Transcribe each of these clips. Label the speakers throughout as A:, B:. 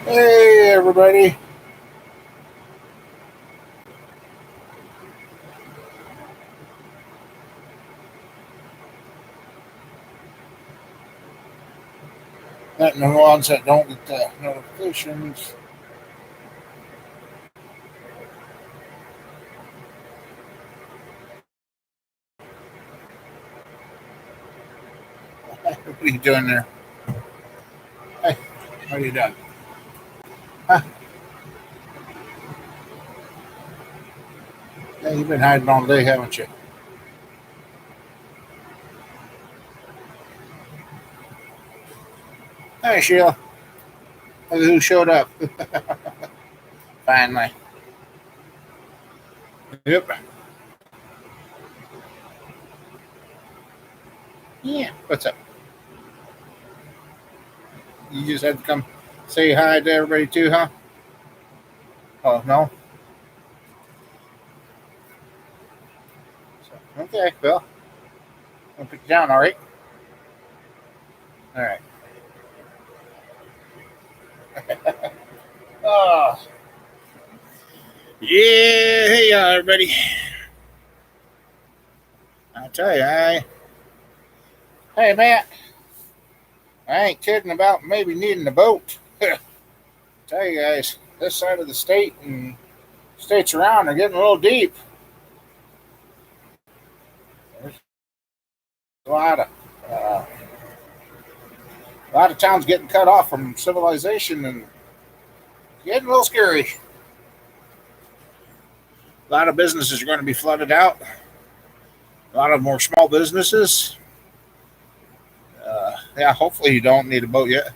A: Hey, everybody. Letting the ones that don't get the notifications. What are you doing there? Hey, what are you doing? Huh? Hey, you've been hiding all day, haven't you? Hey, Sheila. Look who showed up. Finally. Yep. Yeah. What's up? You just had to come say hi to everybody, too, huh? Oh, no? Okay, well, I'll put you down, all right? All right. Oh, yeah. Hey, everybody. I tell you, hey, Matt, I ain't kidding about maybe needing a boat. Tell you guys, this side of the state and states around are getting a little deep. There's a lot of uh, towns getting cut off from civilization and getting a little scary. A lot of businesses are going to be flooded out. A lot of more small businesses. Yeah, hopefully you don't need a boat yet.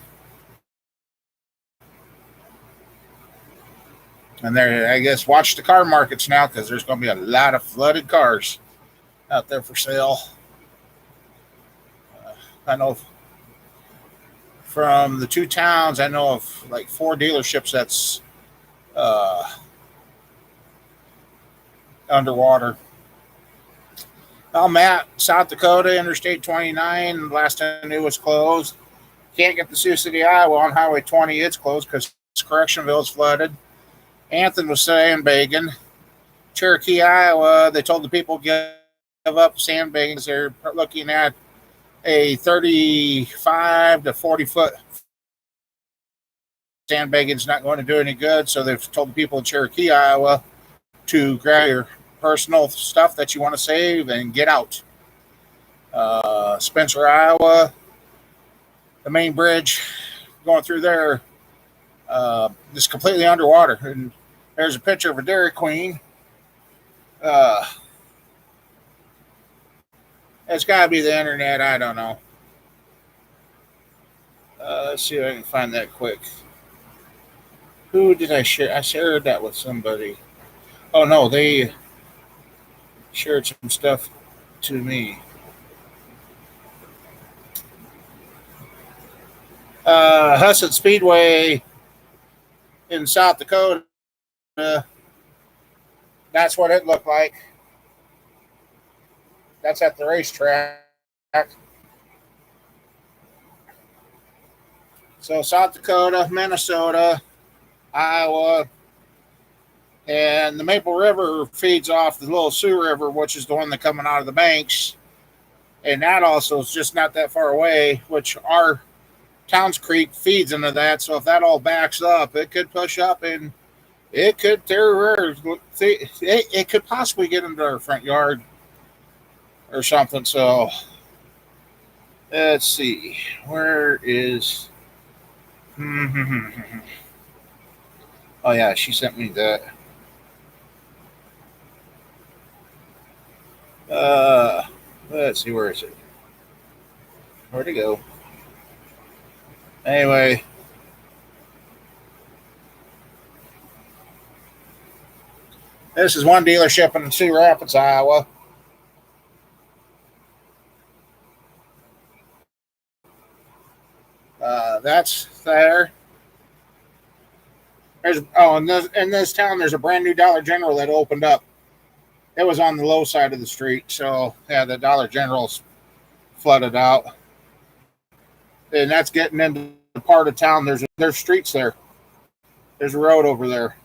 A: And there, I guess, watch the car markets now because there's going to be a lot of flooded cars out there for sale. I know from the two towns, I know of like four dealerships that's uh, underwater. I'm at South Dakota, Interstate 29. Last I knew was closed. Can't get to Sioux City, Iowa on Highway 20. It's closed because Correctionville is flooded. Anthony was sandbagging. Cherokee, Iowa, they told the people give up sandbagging. They're looking at a 35 to 40 foot sandbagging is not going to do any good. So they've told the people in Cherokee, Iowa to grab your personal stuff that you want to save and get out. Spencer, Iowa, the main bridge going through there is completely underwater. And there's a picture of a Dairy Queen. Uh, it's got to be the internet. I don't know. Let's see if I can find that quick. Who did I share? I shared that with somebody. Oh no, they shared some stuff to me. Hussett Speedway in South Dakota. That's what it looked like. That's at the racetrack. So South Dakota, Minnesota, Iowa, and the Maple River feeds off the Little Sioux River, which is the one that's coming out of the banks. And that also is just not that far away, which our Towns Creek feeds into that. So if that all backs up, it could push up and it could tear. It could possibly get into our front yard or something. So let's see. Where is. Oh, yeah, she sent me that. Uh, let's see. Where is it? Where'd it go? Anyway, this is one dealership in Cedar Rapids, Iowa. That's there. In this town, there's a brand new Dollar General that opened up. It was on the low side of the street, so yeah, the Dollar General's flooded out, and that's getting into the part of town. There's streets there. There's a road over there.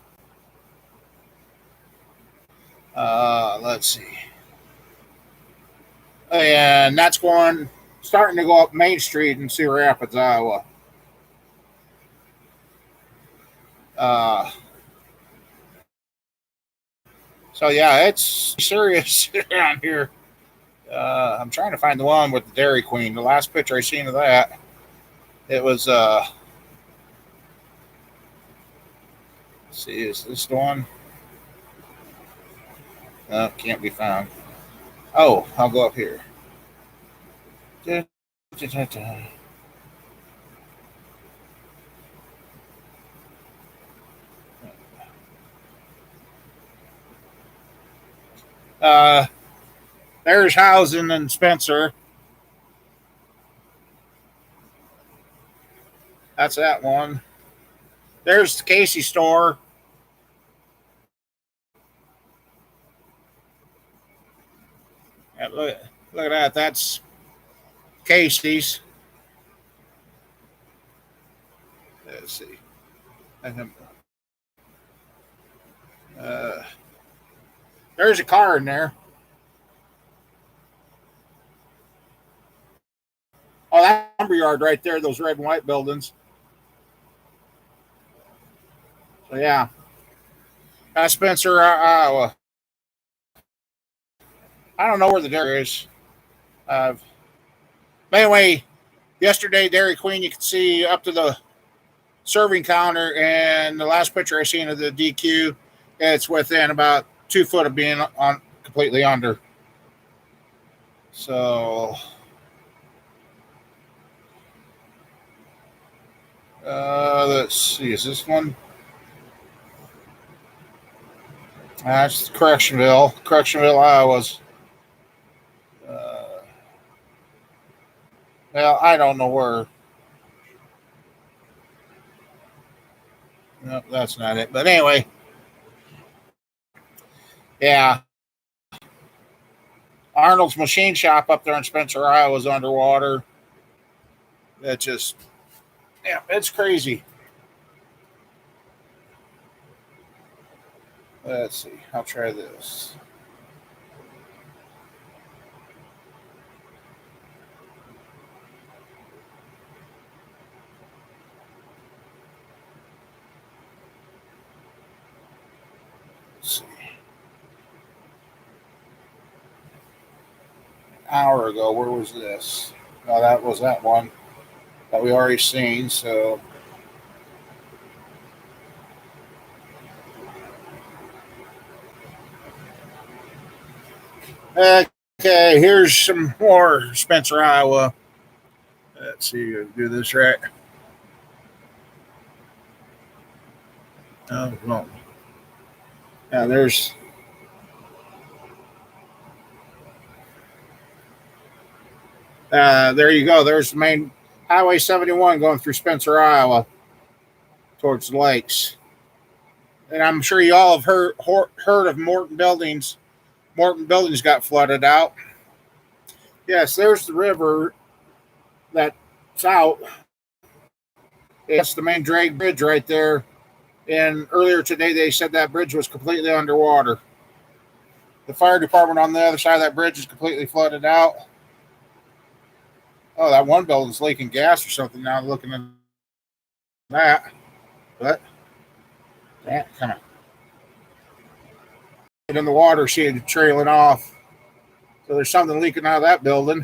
A: Let's see. And that's starting to go up Main Street in Cedar Rapids, Iowa. So yeah, it's serious around here. I'm trying to find the one with the Dairy Queen. The last picture I seen of that, it was. Let's see, is this the one? Can't be found. Oh, I'll go up here. Da, da, da, da. There's housing in Spencer. That's that one. There's the Casey store. Yeah, look at that. That's Casey's. Let's see. Uh, there's a car in there. Oh, that lumberyard right there. Those red and white buildings. So yeah, Spencer, Iowa. I don't know where the dairy is. But anyway, yesterday Dairy Queen, you could see up to the serving counter, and the last picture I seen of the DQ, it's within about 2 foot of being on completely under. So let's see, is this one? That's Correctionville, Iowa's. Well, I don't know where. No, that's not it. But anyway, yeah. Arnold's Machine Shop up there in Spencer, Iowa is underwater. That just, yeah, it's crazy. Let's see. I'll try this. Let's see. An hour ago, where was this? No, that was that one that we already seen. So okay, here's some more Spencer, Iowa. Let's see, do this right. Oh, no. Now there's there you go. There's the main Highway 71 going through Spencer, Iowa, towards the lakes. And I'm sure you all have heard of Morton Buildings. Morton Buildings got flooded out. Yes, there's the river that's out. It's the main drag bridge right there. And earlier today, they said that bridge was completely underwater. The fire department on the other side of that bridge is completely flooded out. Oh, that one building's leaking gas or something now, looking at that. But that kind of in the water, see it trailing off. So there's something leaking out of that building.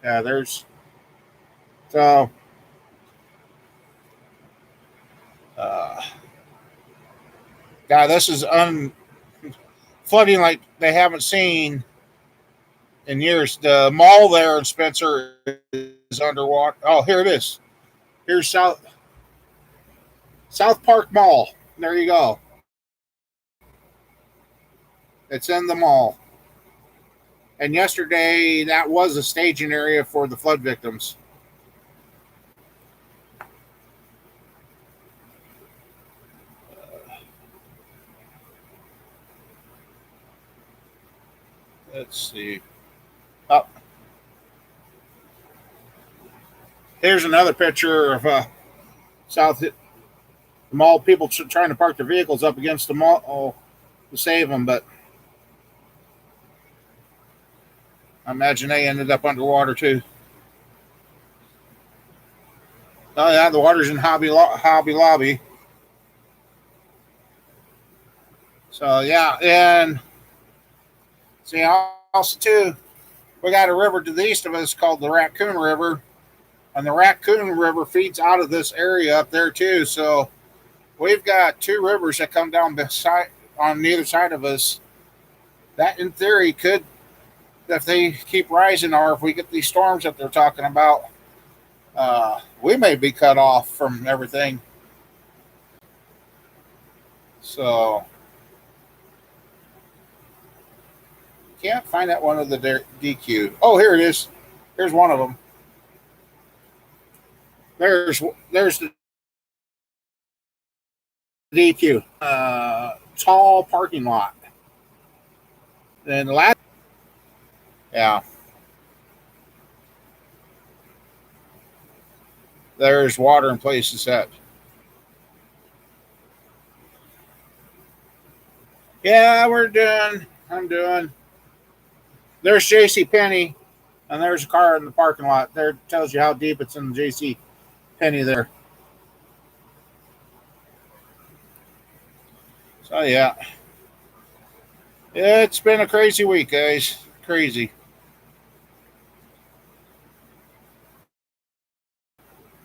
A: Yeah, there's so uh God, this is flooding like they haven't seen in years. The mall there in Spencer is underwater. Oh, here it is. Here's South Park Mall. There you go. It's in the mall. And yesterday, that was a staging area for the flood victims. Let's see. Oh, Here's another picture of South the mall. People trying to park their vehicles up against the mall to save them, but I imagine they ended up underwater too. Oh yeah, the water's in Hobby Lobby. So yeah, and see also too, we got a river to the east of us called the Raccoon River, and the Raccoon River feeds out of this area up there too. So we've got two rivers that come down beside on either side of us. That in theory could, if they keep rising, or if we get these storms that they're talking about, we may be cut off from everything. So can't find that one of the DQ. Oh, here it is. Here's one of them. There's the DQ. Tall parking lot. And last, yeah, there's water in places that. Yeah, we're doing. I'm doing. There's J.C. Penney, and there's a car in the parking lot. There tells you how deep it's in the J.C. Penney there. So yeah, it's been a crazy week, guys. Crazy.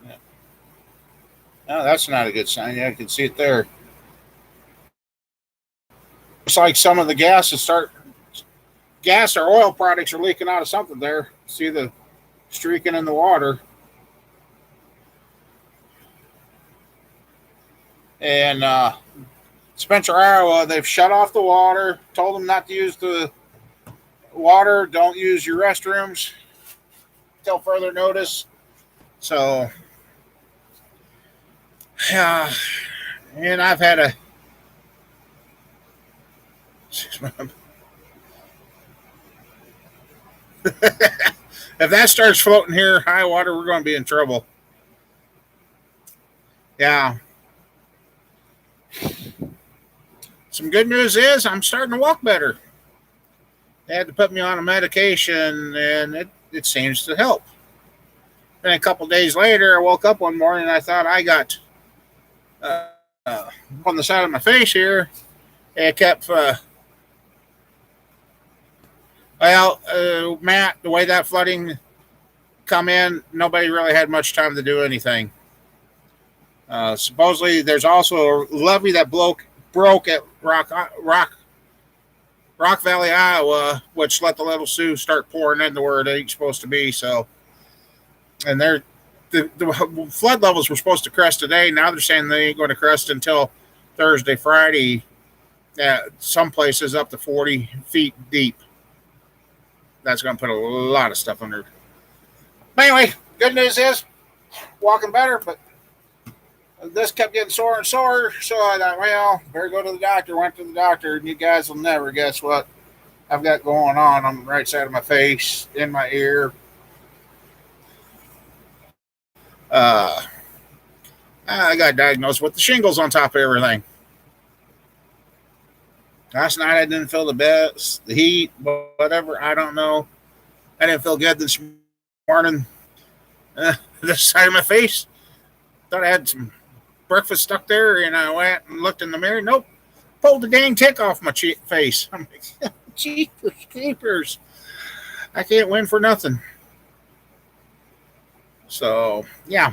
A: Yeah. No, that's not a good sign. Yeah, I can see it there. It's like some of the gas or oil products are leaking out of something there. See the streaking in the water. And Spencer, Iowa, they've shut off the water, told them not to use the water, don't use your restrooms until further notice. So, yeah, and I've had a. If that starts floating here, high water, we're going to be in trouble. Yeah. Some good news is I'm starting to walk better. They had to put me on a medication, and it seems to help. Then a couple days later, I woke up one morning and I thought I got uh, on the side of my face here. It kept, Matt, the way that flooding come in, nobody really had much time to do anything. Supposedly, there's also a levee that broke at Rock Valley, Iowa, which let the Little Sioux start pouring into where it ain't supposed to be. So, and the flood levels were supposed to crest today. Now they're saying they ain't going to crest until Thursday, Friday. Some places up to 40 feet deep. That's going to put a lot of stuff under. But anyway, good news is walking better, but this kept getting sore and sore. So I thought, well, better go to the doctor. Went to the doctor, and you guys will never guess what I've got going on the right side of my face, in my ear. Uh, I got diagnosed with the shingles on top of everything. Last night I didn't feel the best, the heat, whatever. I don't know. I didn't feel good this morning. This side of my face, thought I had some breakfast stuck there, and I went and looked in the mirror. Nope, pulled the dang tick off my face. I'm like, jeepers creepers, I can't win for nothing. So yeah,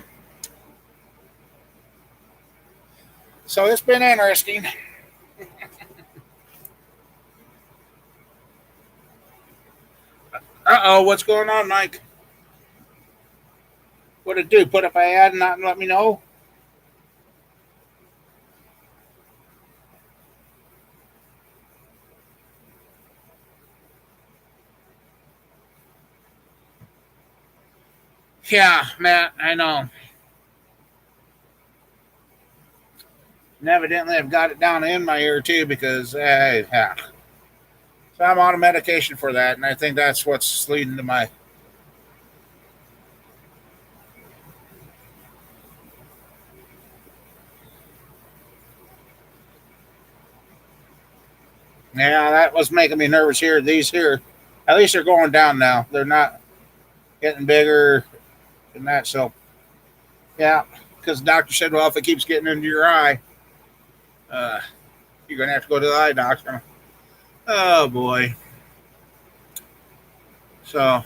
A: so it's been interesting. What's going on, Mike? What did it do? Put up an ad and not let me know? Yeah, Matt, I know. And evidently, I've got it down in my ear too because, yeah. So I'm on a medication for that, and I think that's what's leading to my. Yeah, that was making me nervous here. These here, at least they're going down now. They're not getting bigger and that. So, yeah, because the doctor said, well, if it keeps getting into your eye, uh, you're going to have to go to the eye doctor. Oh, boy. So,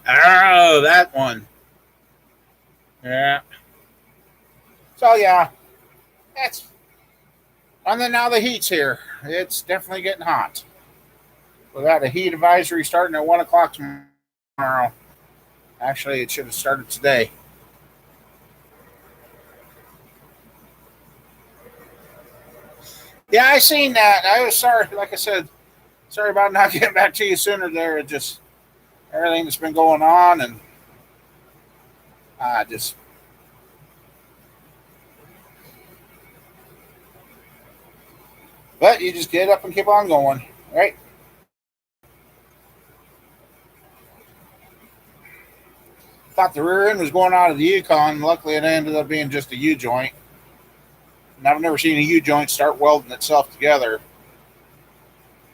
A: oh, that one. Yeah. So, yeah, that's. And then now the heat's here. It's definitely getting hot. We got a heat advisory starting at 1 o'clock tomorrow. Actually, it should have started today. Yeah, I seen that. I was sorry. Like I said, sorry about not getting back to you sooner there. It just, everything that's been going on, and I just, but you just get up and keep on going, right? Thought the rear end was going out of the Yukon. Luckily, it ended up being just a U joint. And I've never seen a U joint start welding itself together.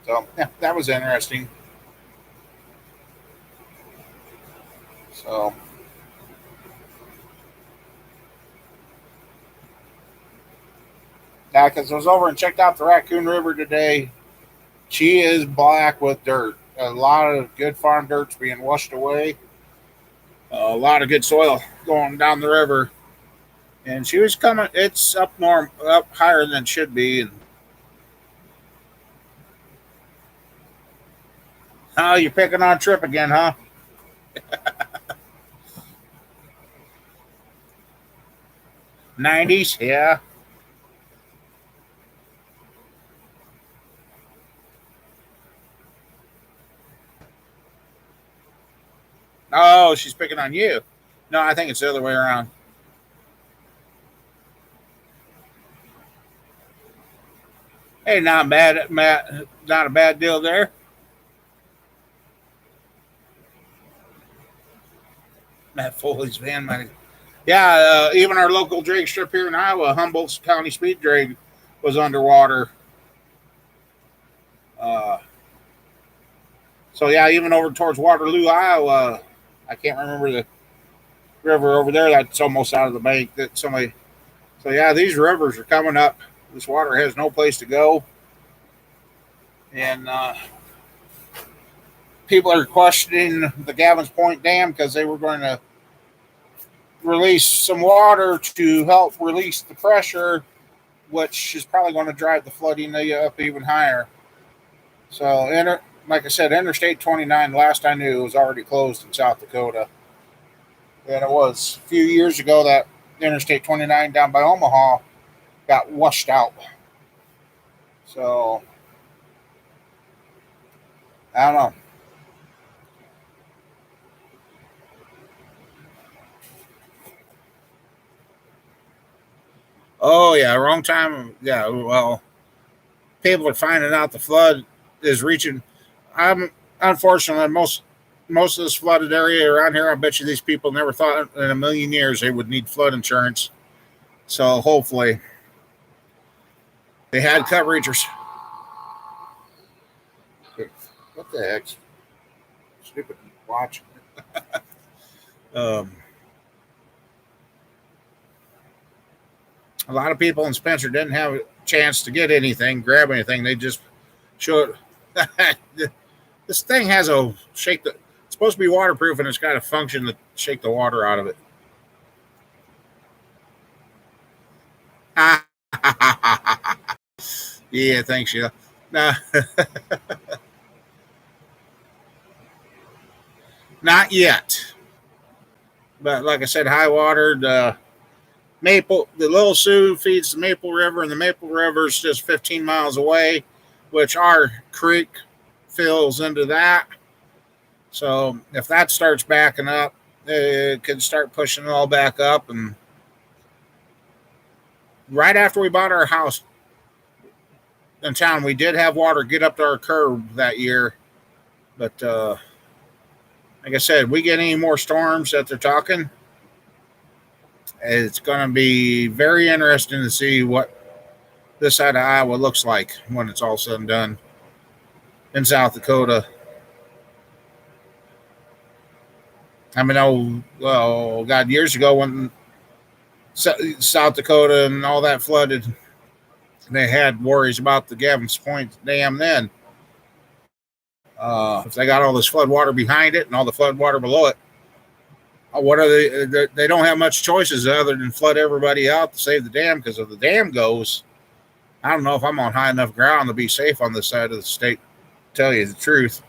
A: So, yeah, that was interesting. So, yeah, because I was over and checked out the Raccoon River today. She is black with dirt. A lot of good farm dirt's being washed away. A lot of good soil going down the river. And she was coming. It's up higher than it should be. And oh, you're picking on Trip again, huh? 90s, yeah. Oh, she's picking on you. No, I think it's the other way around. Hey, not bad, Matt. Not a bad deal there. Matt Foley's van, man. Yeah, even our local drag strip here in Iowa, Humboldt County Speed Drag, was underwater. Uh, so yeah, even over towards Waterloo, Iowa, I can't remember the river over there. That's almost out of the bank. That somebody. So yeah, these rivers are coming up. This water has no place to go, and people are questioning the Gavin's Point Dam because they were going to release some water to help release the pressure, which is probably going to drive the flooding up even higher. So, like I said, Interstate 29, last I knew, was already closed in South Dakota. And it was a few years ago that Interstate 29 down by Omaha got washed out. So, I don't know. Oh, yeah, wrong time. Yeah, well, people are finding out the flood is reaching. I'm unfortunately most of this flooded area around here. I bet you these people never thought in a million years they would need flood insurance. So hopefully they had coverage or what the heck? Stupid watch. Um, a lot of people in Spencer didn't have a chance to get anything, grab anything. They just showed. This thing has a shake. It's supposed to be waterproof, and it's got a function to shake the water out of it. Yeah, thanks, Sheila. Nah, not yet. But like I said, high water. The Little Sioux feeds the Maple River, and the Maple River is just 15 miles away, which our creek fills into that. So if that starts backing up, it could start pushing it all back up. And right after we bought our house in town, we did have water get up to our curb that year. But like I said, we get any more storms that they're talking, It's going to be very interesting to see what this side of Iowa looks like when it's all said and done in South Dakota. I mean, oh God, years ago when South Dakota and all that flooded, they had worries about the Gavin's Point Dam then. If they got all this flood water behind it and all the flood water below it, what are they don't have much choices other than flood everybody out to save the dam, because if the dam goes, I don't know if I'm on high enough ground to be safe on this side of the state, to tell you the truth.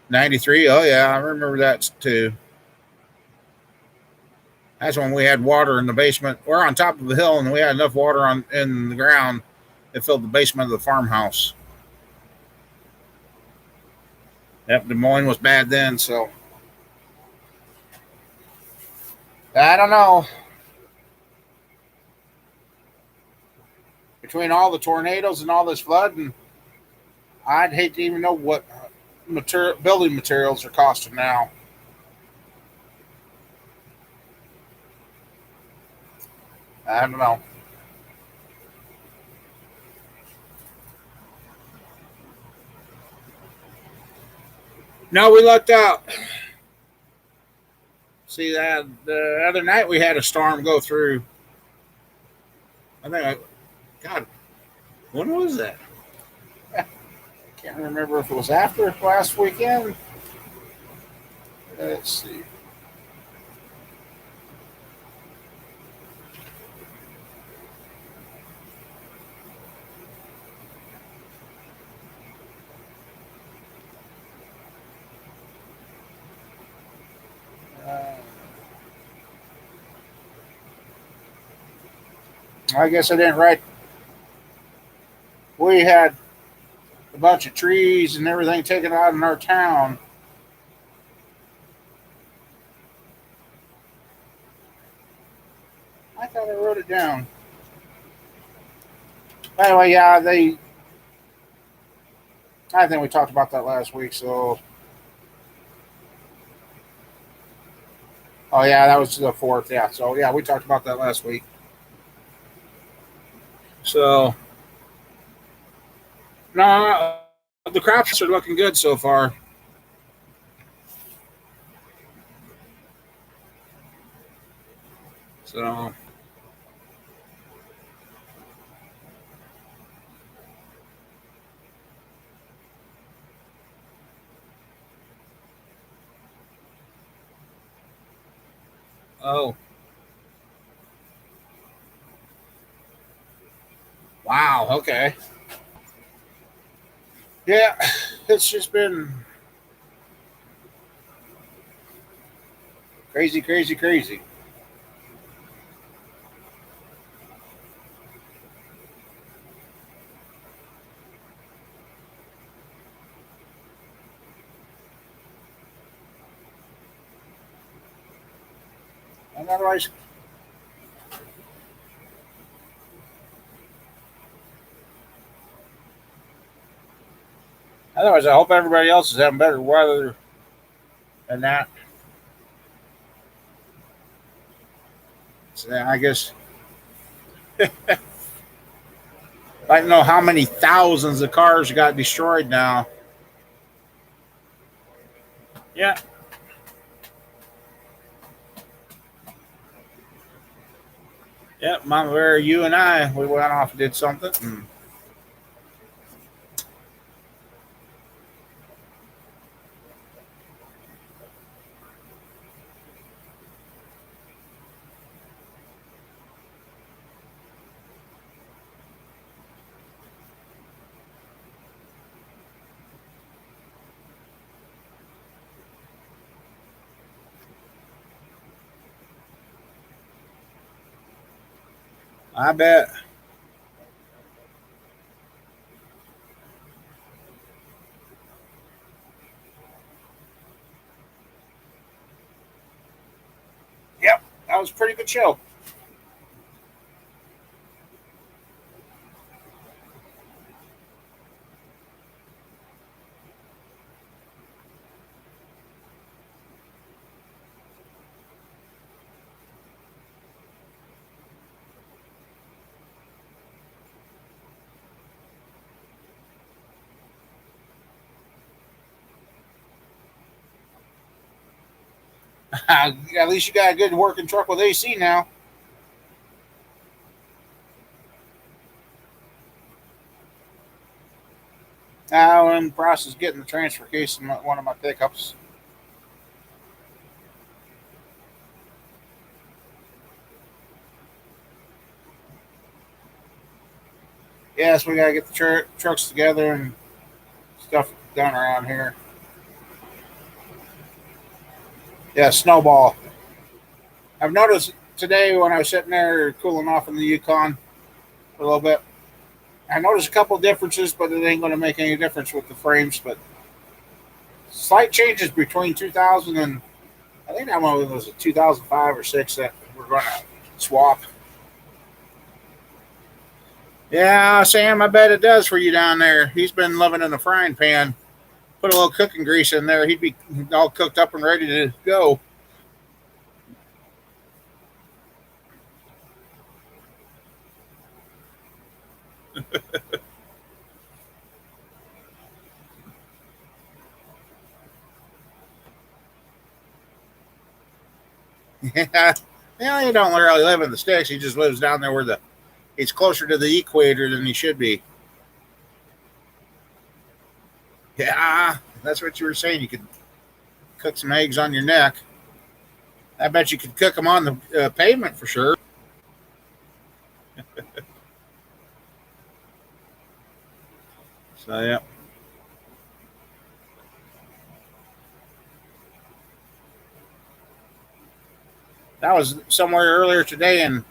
A: 93, oh yeah, I remember that too. That's when we had water in the basement. We're on top of the hill and we had enough water in the ground it filled the basement of the farmhouse. Yep, Des Moines was bad then, so I don't know. Between all the tornadoes and all this flooding, I'd hate to even know what building materials are costing now. I don't know. No, we lucked out. See that the other night we had a storm go through. I think, God, when was that? I can't remember if it was after last weekend. Let's see. Uh, I guess I didn't write. We had a bunch of trees and everything taken out in our town. I thought I wrote it down. Anyway, yeah, they. I think we talked about that last week. So, oh yeah, that was the fourth. Yeah, so yeah, we talked about that last week. So, no, the crops are looking good so far. So, oh wow, okay, yeah, it's just been crazy, crazy, crazy. And otherwise, I hope everybody else is having better weather than that. So yeah, I guess I don't know how many thousands of cars got destroyed now. Yeah, yeah, Mama Bear, you and I, we went off and did something. And I bet. Yep, that was a pretty good show. At least you got a good working truck with AC now. Now I'm in the process of getting the transfer case in one of my pickups. Yes, we gotta get the trucks together and stuff done around here. Yeah, snowball. I've noticed today when I was sitting there cooling off in the Yukon for a little bit, I noticed a couple differences, but it ain't going to make any difference with the frames. But slight changes between 2000 and I think that one was a 2005 or six that we're going to swap. Yeah, Sam, I bet it does for you down there. He's been living in a frying pan. Put a little cooking grease in there, he'd be all cooked up and ready to go. Yeah, he don't really live in the sticks. He just lives down there where he's closer to the equator than he should be. Yeah, that's what you were saying. You could cook some eggs on your neck. I bet you could cook them on the pavement for sure. So yeah, that was somewhere earlier today, and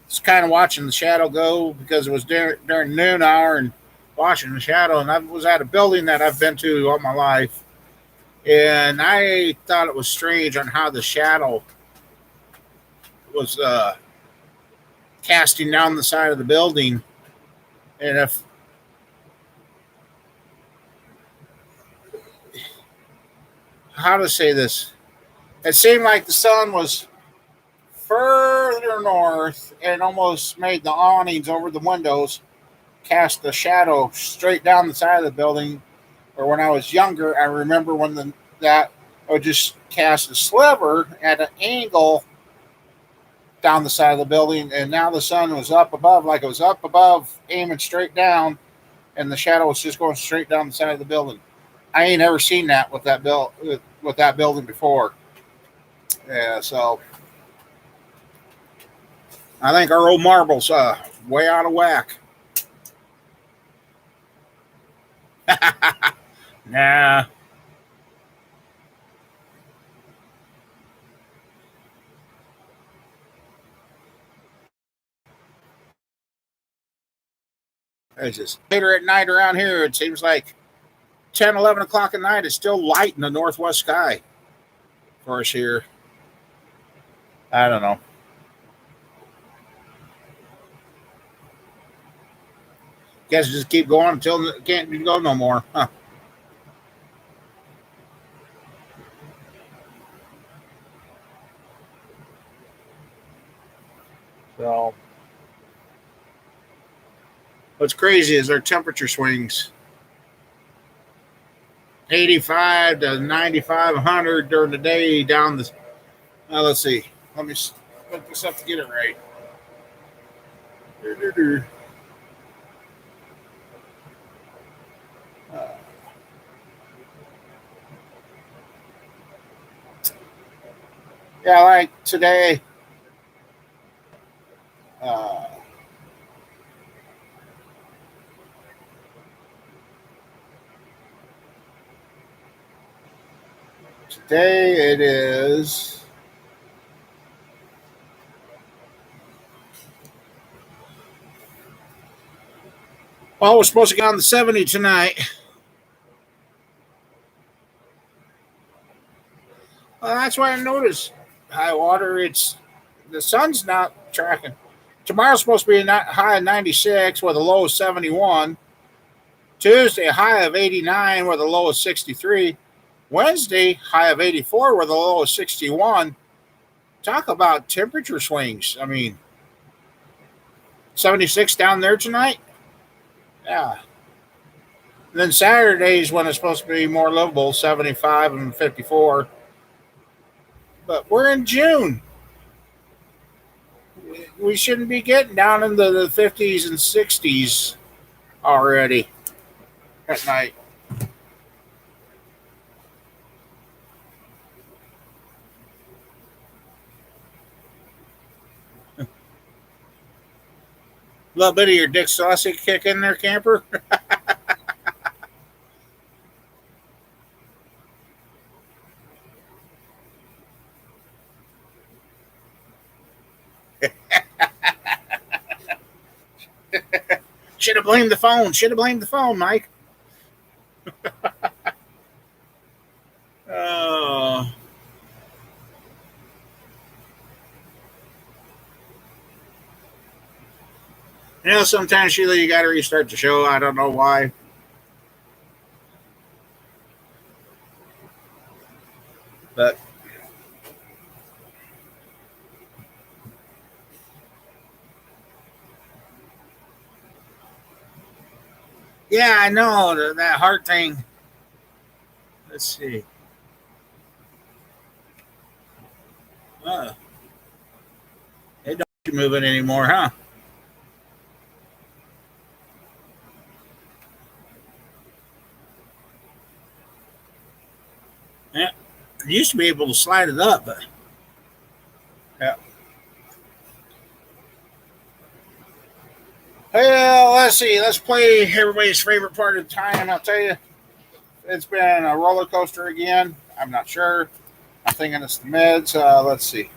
A: just kind of watching the shadow go because it was during noon hour and watching the shadow. And I was at a building that I've been to all my life, and I thought it was strange on how the shadow was casting down the side of the building. And if how to say this, it seemed like the sun was further north and almost made the awnings over the windows cast a shadow straight down the side of the building. Or when I was younger, I remember when that would just cast a sliver at an angle down the side of the building, and now the sun was up above, like it was up above, aiming straight down, and the shadow was just going straight down the side of the building. I ain't ever seen that with that building before. Yeah, so I think our old marbles way out of whack. Nah, it's just later at night around here. It seems like 10, 11 o'clock at night. It's still light in the northwest sky for us here. I don't know. Guess just keep going until it can't go no more. Huh. So what's crazy is our temperature swings 85 to 95, 100 during the day down the. Let's see. Let me look this up to get it right. Uh, yeah, like today. Uh, Today it is. Well, we're supposed to get on the 70 tonight. Well, that's why I noticed high water. It's the sun's not tracking. Tomorrow's supposed to be a high of 96 with a low of 71. Tuesday, a high of 89 with a low of 63. Wednesday, high of 84 with a low of 61. Talk about temperature swings. I mean, 76 down there tonight. Yeah. And then Saturday's when it's supposed to be more livable, 75 and 54. But we're in June. We shouldn't be getting down into the 50s and 60s already at night. A little bit of your Dick Saucy kick in there, camper. Should have blamed the phone. Should have blamed the phone, Mike. Oh. Sometimes, Sheila, you got to restart the show. I don't know why. But yeah, I know that heart thing. Let's see. Uh, they don't you moving anymore, huh? Yeah. You used to be able to slide it up, but yeah. Well, let's see. Let's play everybody's favorite part of the time. I'll tell you, it's been a roller coaster again. I'm not sure. I'm thinking it's the meds. Let's see.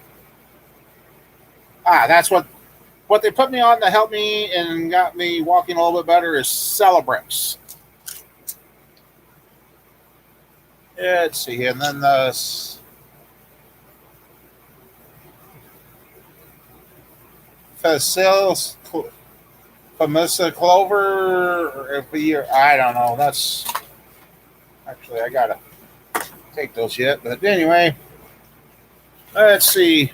A: That's what they put me on to help me and got me walking a little bit better is Celebrex. Yeah, let's see, and then the Facils Famissa Clover. If we, I don't know. That's actually I gotta take those yet, but anyway, let's see.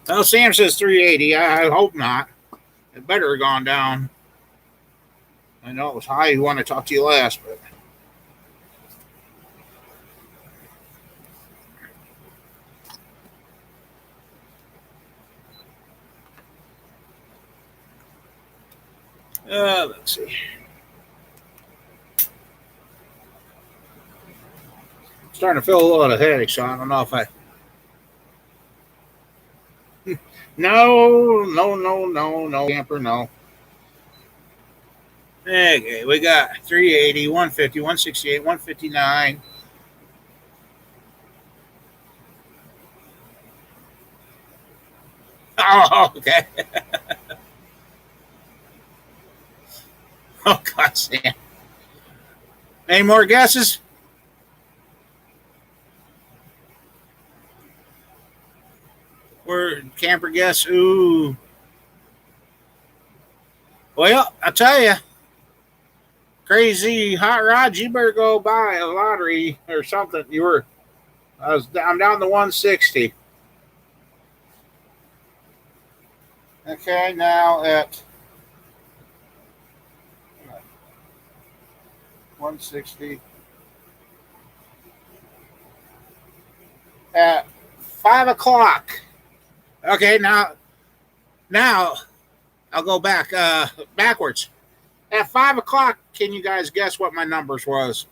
A: Well, Sam says 380. I hope not. It better have gone down. I know it was high. Who want to talk to you last, but let's see. Starting to feel a lot of headache, so I don't know if I. No, no, no, no, no, camper, no. Okay, we got 380, 150, 168, 159. Oh, okay. Oh, God, Sam. Any more guesses? Or camper guess? Ooh. Well, I tell you, crazy hot rod, you better go buy a lottery or something. I'm down to 160. Okay, now at 160 at 5 o'clock. Okay, now I'll go backwards. At 5 o'clock, can you guys guess what my numbers was?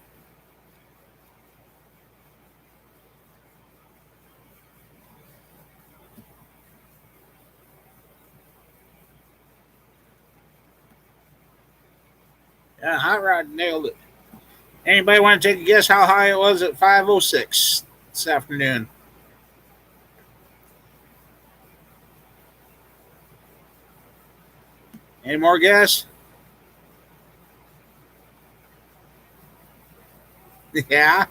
A: Yeah, Hot Rod nailed it. Anybody want to take a guess how high it was at 5:06 this afternoon? Any more guess? Yeah,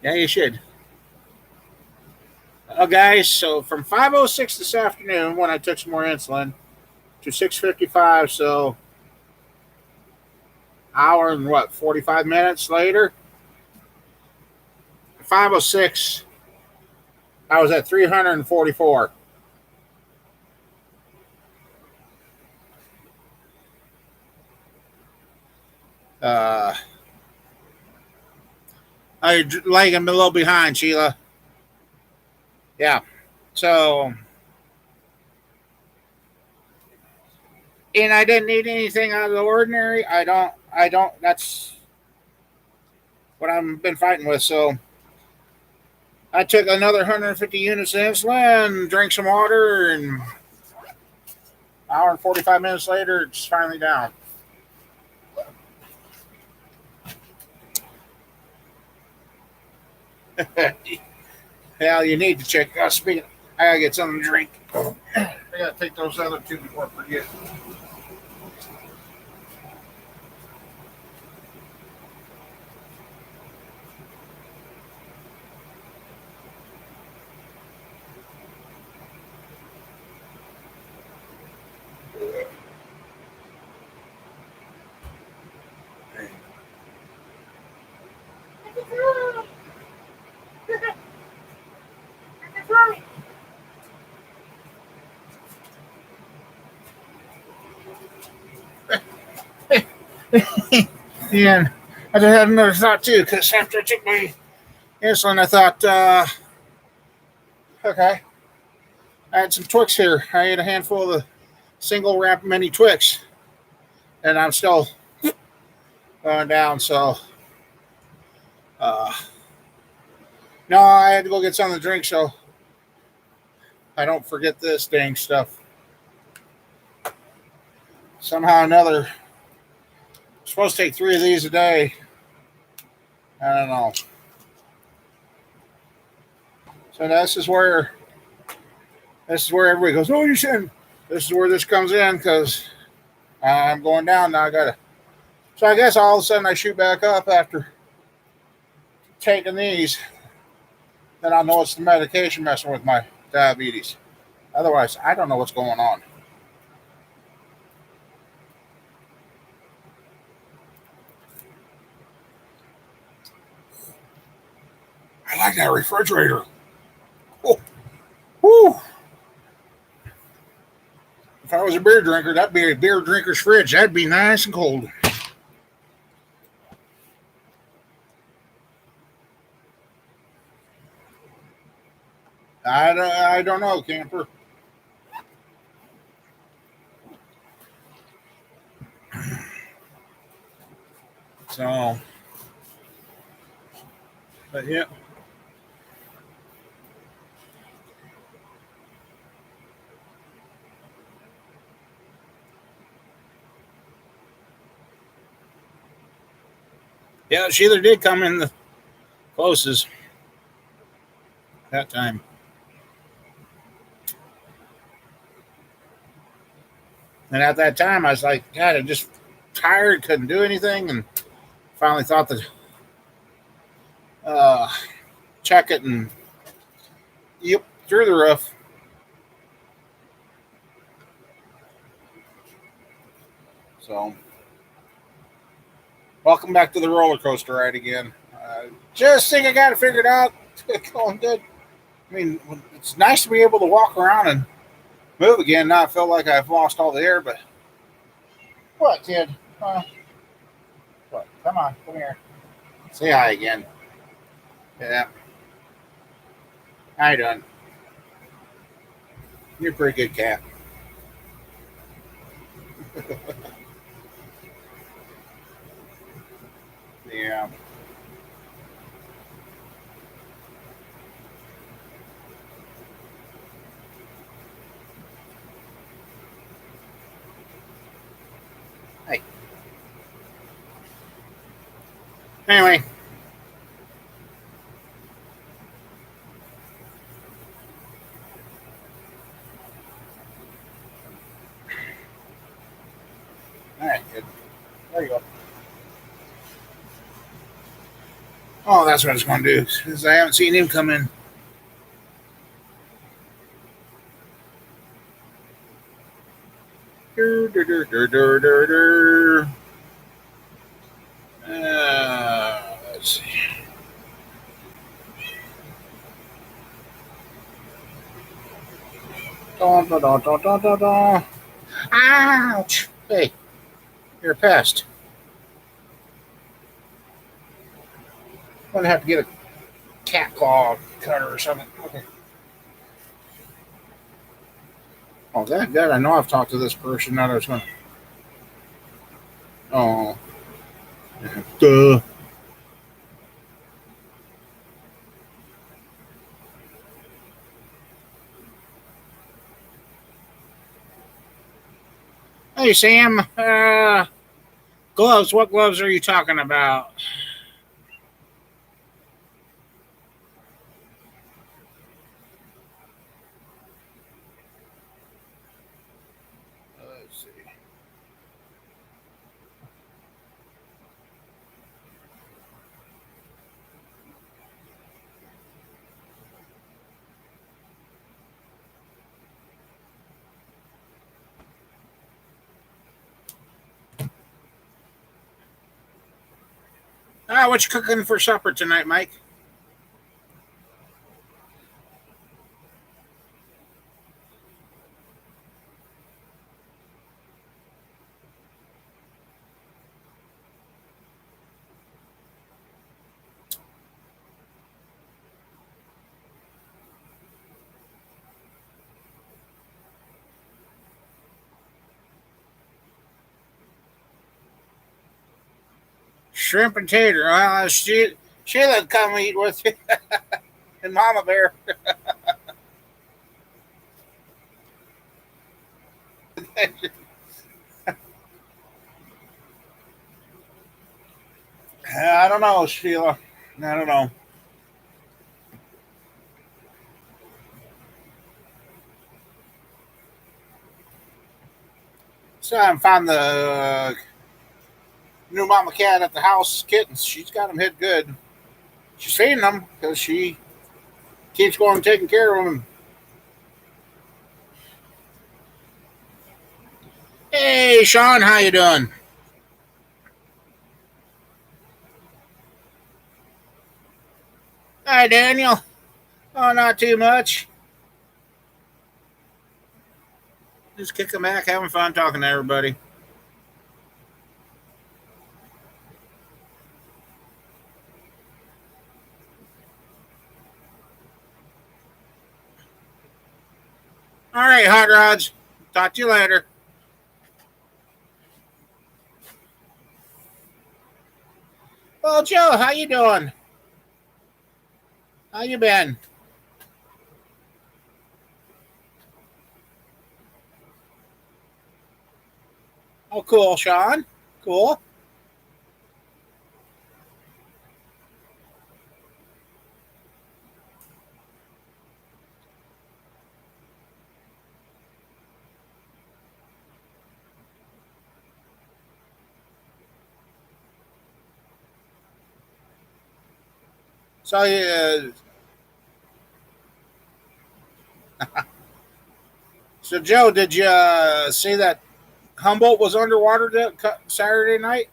A: yeah, you should. Guys, so from 5:06 this afternoon when I took some more insulin to 6:55, so hour and what 45 minutes later, 5:06, I was at 344. Uh, I lagging a little behind, Sheila. Yeah. So, and I didn't need anything out of the ordinary. I don't. That's what I've been fighting with. So I took another 150 units of insulin, drank some water, and an hour and 45 minutes later, it's finally down. Hell, you need to check. Speaking, I gotta get something to drink. I gotta take those other two before I forget. And I just had another thought too, because after I took my insulin, I thought, okay, I had some Twix here. I ate a handful of the single wrap mini Twix, and I'm still going down. So, uh, no, I had to go get something to drink so I don't forget this dang stuff. Somehow or another, I'm supposed to take 3 of these a day. I don't know. So this is where everybody goes, oh, you shouldn't. This is where this comes in because I'm going down now. I gotta. So I guess all of a sudden I shoot back up after taking these. Then I'll know it's the medication messing with my diabetes. Otherwise, I don't know what's going on. I like that refrigerator. Oh, whoo. If I was a beer drinker, that'd be a beer drinker's fridge. That'd be nice and cold. I don't know, camper. So, but yeah. Yeah, she either did come in the closest that time. And at that time, I was like, God, I'm just tired, couldn't do anything, and finally thought that uh, check it, and yep, through the roof. So, welcome back to the roller coaster ride again. Just think I got it figured out. Going good. I mean, it's nice to be able to walk around and move again. Now I feel like I've lost all the air, but what, kid? What? Come on, come here. Say hi again. Yeah. How you doing? You're a pretty good cat. Yeah. Hey. Anyway. All right, good. There you go. Oh, that's what I was going to do. Because I haven't seen him come in. Let's see. Dun, dun, dun, dun, dun, dun, dun. Ouch! Hey, you're a pest. gonna have to get a cat claw cutter or something. Okay. Oh, that good. I know I've talked to this person. Now there's gonna. Oh. Duh. Hey, Sam. Gloves. What gloves are you talking about? Let's see. What you cooking for supper tonight, Mike? Shrimp and tater. Well, Sheila come eat with you and Mama Bear. I don't know, Sheila. I don't know. So I found the new mama cat at the house, kittens. She's got them hid good. She's feeding them because she keeps going and taking care of them. Hey, Sean, how you doing? Hi, Daniel. Oh, not too much. Just kicking back, having fun talking to everybody. All right, hot rods. Talk to you later. Well, Joe, how you doing? How you been? Oh, cool, Sean. Cool. So, so Joe, did you see that Humboldt was underwater Saturday night?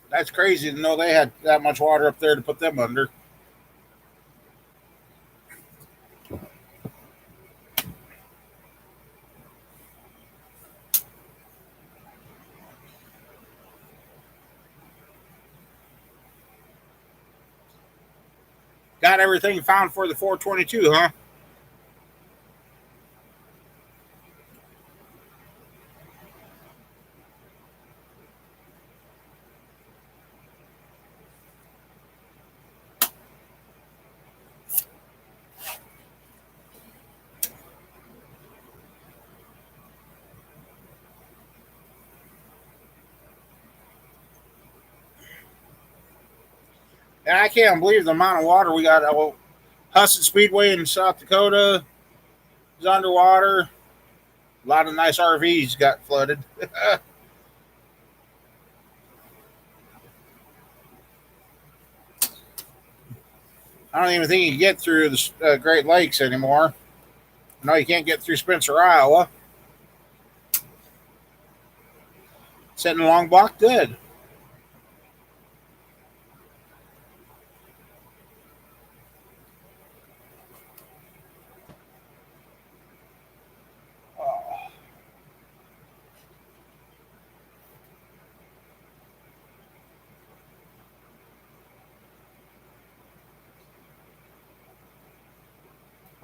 A: That's crazy to know they had that much water up there to put them under. Got everything found for the 422, huh? And I can't believe the amount of water we got. Husson Speedway in South Dakota is underwater. A lot of nice RVs got flooded. I don't even think you can get through the Great Lakes anymore. No, you can't get through Spencer, Iowa. Sitting along block, good.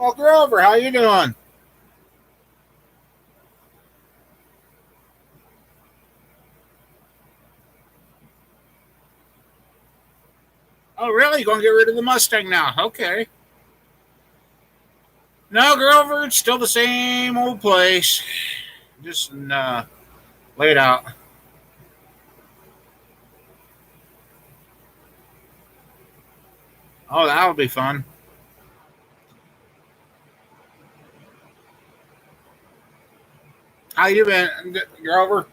A: Well, Grover, how you doing? Oh, really? You gonna get rid of the Mustang now? Okay. No, Grover, it's still the same old place. Just laid out. Oh, that'll be fun. How you been, Grover?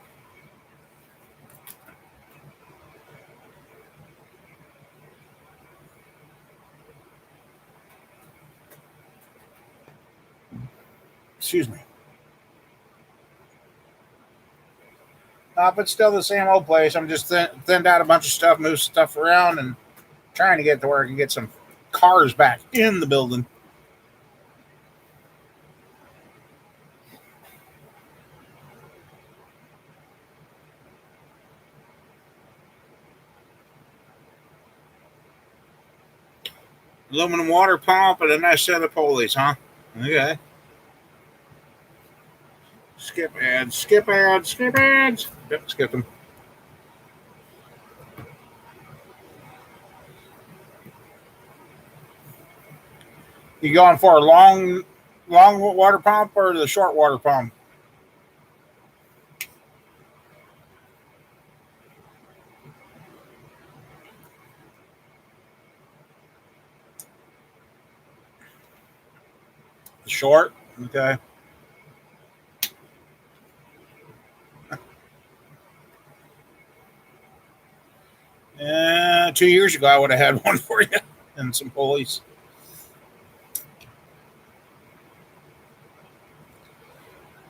A: Excuse me. But still the same old place. I'm just thinned out a bunch of stuff, moved stuff around, and trying to get to where I can get some cars back in the building. Aluminum water pump and a nice set of pulleys, huh? Okay. Skip ads, skip ads, skip ads. Yep, skip them. You going for a long water pump or the short water pump? The short? Okay. 2 years ago, I would have had one for you and some pulleys.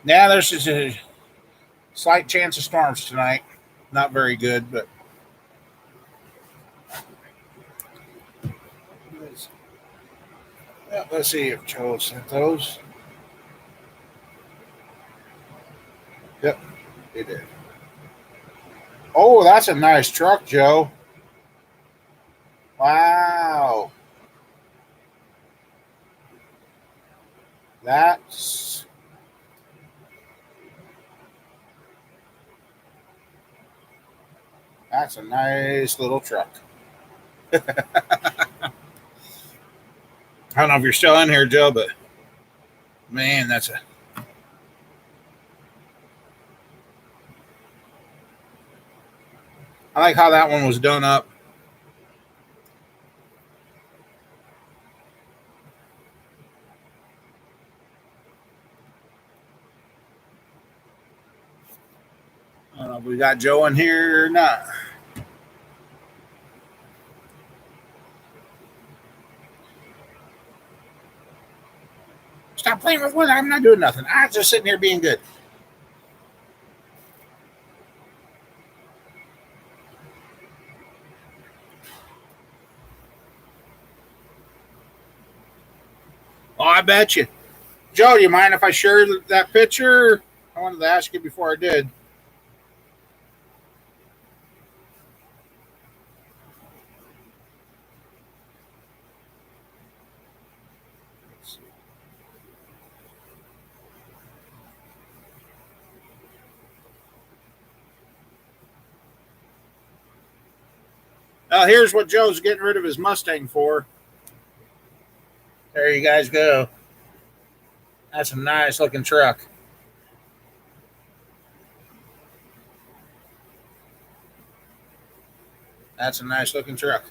A: Now, there's just a slight chance of storms tonight. Not very good, but let's see if Joe sent those. Yep, he did. Oh, that's a nice truck, Joe. Wow. That's that's a nice little truck. I don't know if you're still in here, Joe, but man, that's a. I like how that one was done up. I don't know if we got Joe in here or not. Stop playing with wood. I'm not doing nothing. I'm just sitting here being good. Oh, I bet you. Joe, do you mind if I share that picture? I wanted to ask you before I did. Here's what Joe's getting rid of his Mustang for. There you guys go. That's a nice looking truck. That's a nice looking truck.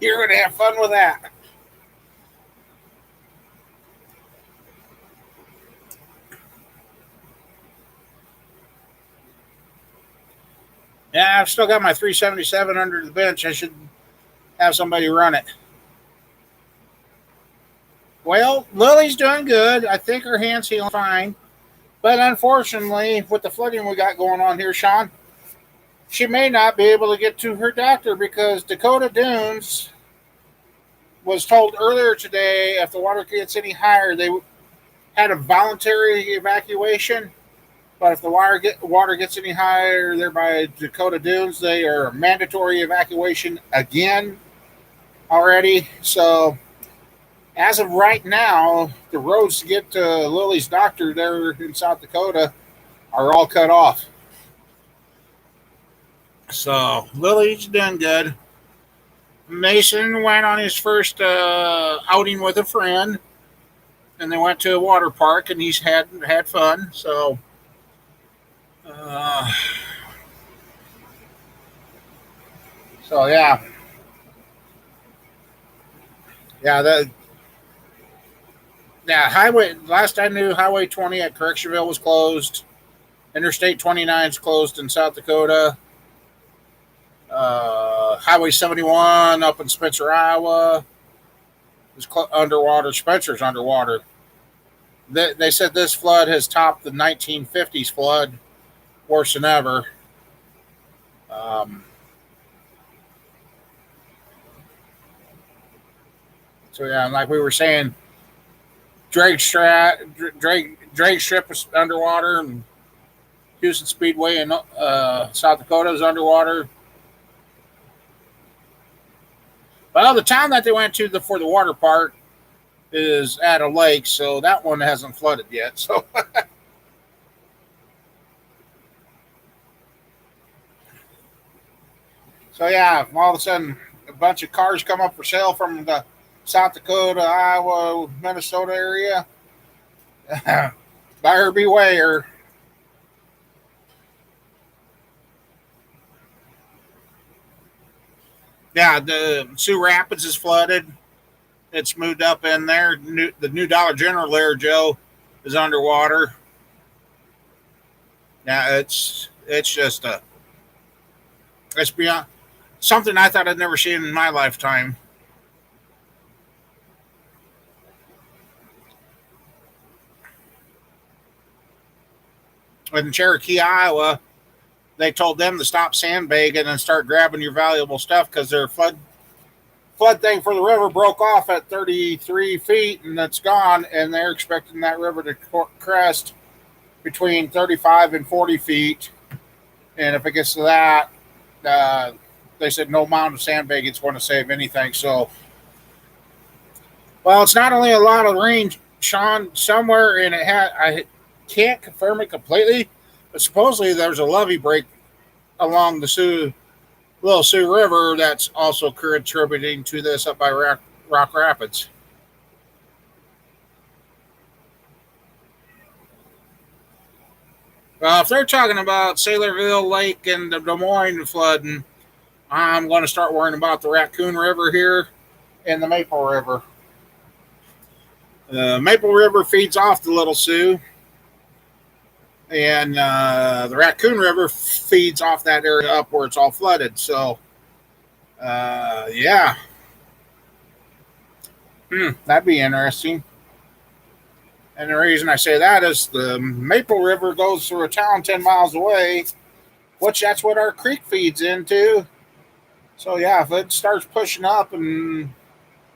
A: You're going to have fun with that. Yeah, I've still got my 377 under the bench. I should have somebody run it. Well, Lily's doing good. I think her hand's healing fine. But unfortunately, with the flooding we got going on here, Sean, she may not be able to get to her doctor because Dakota Dunes was told earlier today if the water gets any higher, they had a voluntary evacuation. But if the water gets any higher there by Dakota Dunes, they are mandatory evacuation again already. So as of right now, the roads to get to Lily's doctor there in South Dakota are all cut off. So Lily's doing good. Mason went on his first outing with a friend, and they went to a water park, and he's had fun. Uh, so the highway. Last I knew, Highway 20 at Correctionville was closed. Interstate 29 is closed in South Dakota. Highway 71 up in Spencer, Iowa is underwater. Spencer's underwater. They said this flood has topped the 1950s flood, worse than ever. Um, so yeah, like we were saying, Drake Strip is underwater, and Houston Speedway in South Dakota is underwater. Well, the town that they went to for the water park is at a lake, so that one hasn't flooded yet. So, so yeah, all of a sudden, a bunch of cars come up for sale from the South Dakota, Iowa, Minnesota area. Buyer beware. Yeah, the Sioux Rapids is flooded. It's moved up in there. The new Dollar General there, Joe, is underwater. Yeah, it's just it's beyond something I thought I'd never seen in my lifetime. In Cherokee, Iowa, they told them to stop sandbagging and start grabbing your valuable stuff because their flood thing for the river broke off at 33 feet and it's gone, and they're expecting that river to crest between 35 and 40 feet. And if it gets to that, uh, they said no amount of sandbagging is going to save anything. So, well, it's not only a lot of rain, Sean, somewhere, and I can't confirm it completely, but supposedly there's a levee break along the Little Sioux River that's also contributing to this up by Rock Rapids. Well, if they're talking about Saylorville Lake and the Des Moines flooding, I'm going to start worrying about the Raccoon River here and the Maple River. The Maple River feeds off the Little Sioux, and the Raccoon River feeds off that area up where it's all flooded. So, yeah, that'd be interesting. And the reason I say that is the Maple River goes through a town 10 miles away, which that's what our creek feeds into. So, yeah, if it starts pushing up and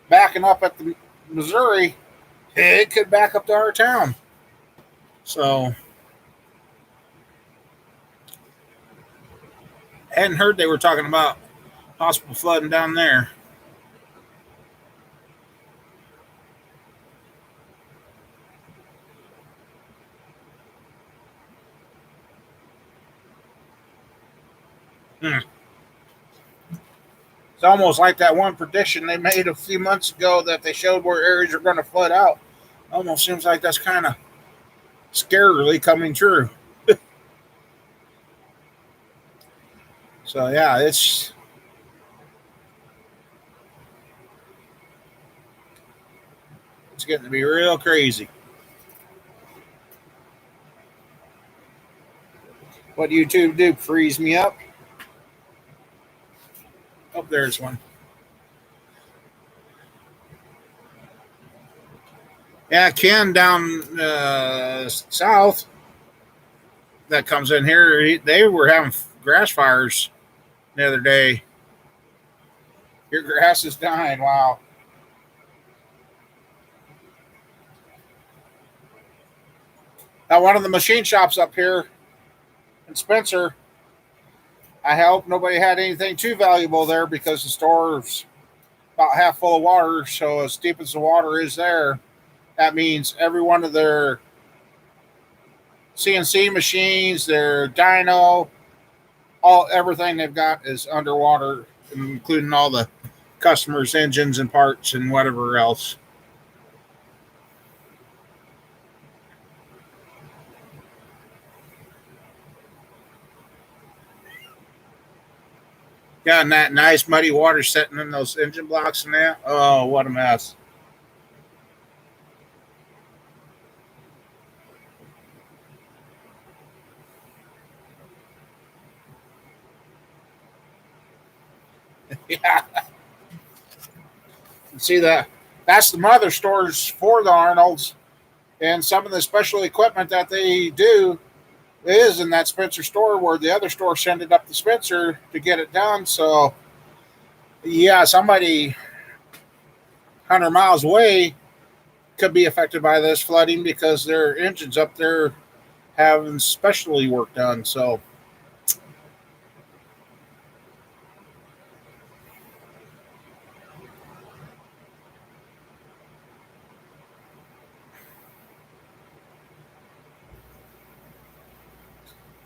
A: backing up at the Missouri, it could back up to our town. So, hadn't heard they were talking about possible flooding down there. Hmm. It's almost like that one prediction they made a few months ago that they showed where areas are going to flood out. Almost seems like that's kind of scarily coming true. So yeah, it's getting to be real crazy. What YouTube do? Freeze me up? Oh, there's one. Yeah, Ken down south that comes in here, they were having grass fires the other day. Your grass is dying. Wow. Now, one of the machine shops up here in Spencer, I hope nobody had anything too valuable there because the store's about half full of water. So as deep as the water is there, that means every one of their CNC machines, their dyno, everything they've got is underwater, including all the customers' engines and parts and whatever else. Yeah, and that nice muddy water sitting in those engine blocks and that. Oh, what a mess. Yeah. See that? That's the mother stores for the Arnolds, and some of the special equipment that they do is in that Spencer store where the other store sent it up to Spencer to get it done. So, yeah, somebody 100 miles away could be affected by this flooding because their engines up there having specialty work done. So,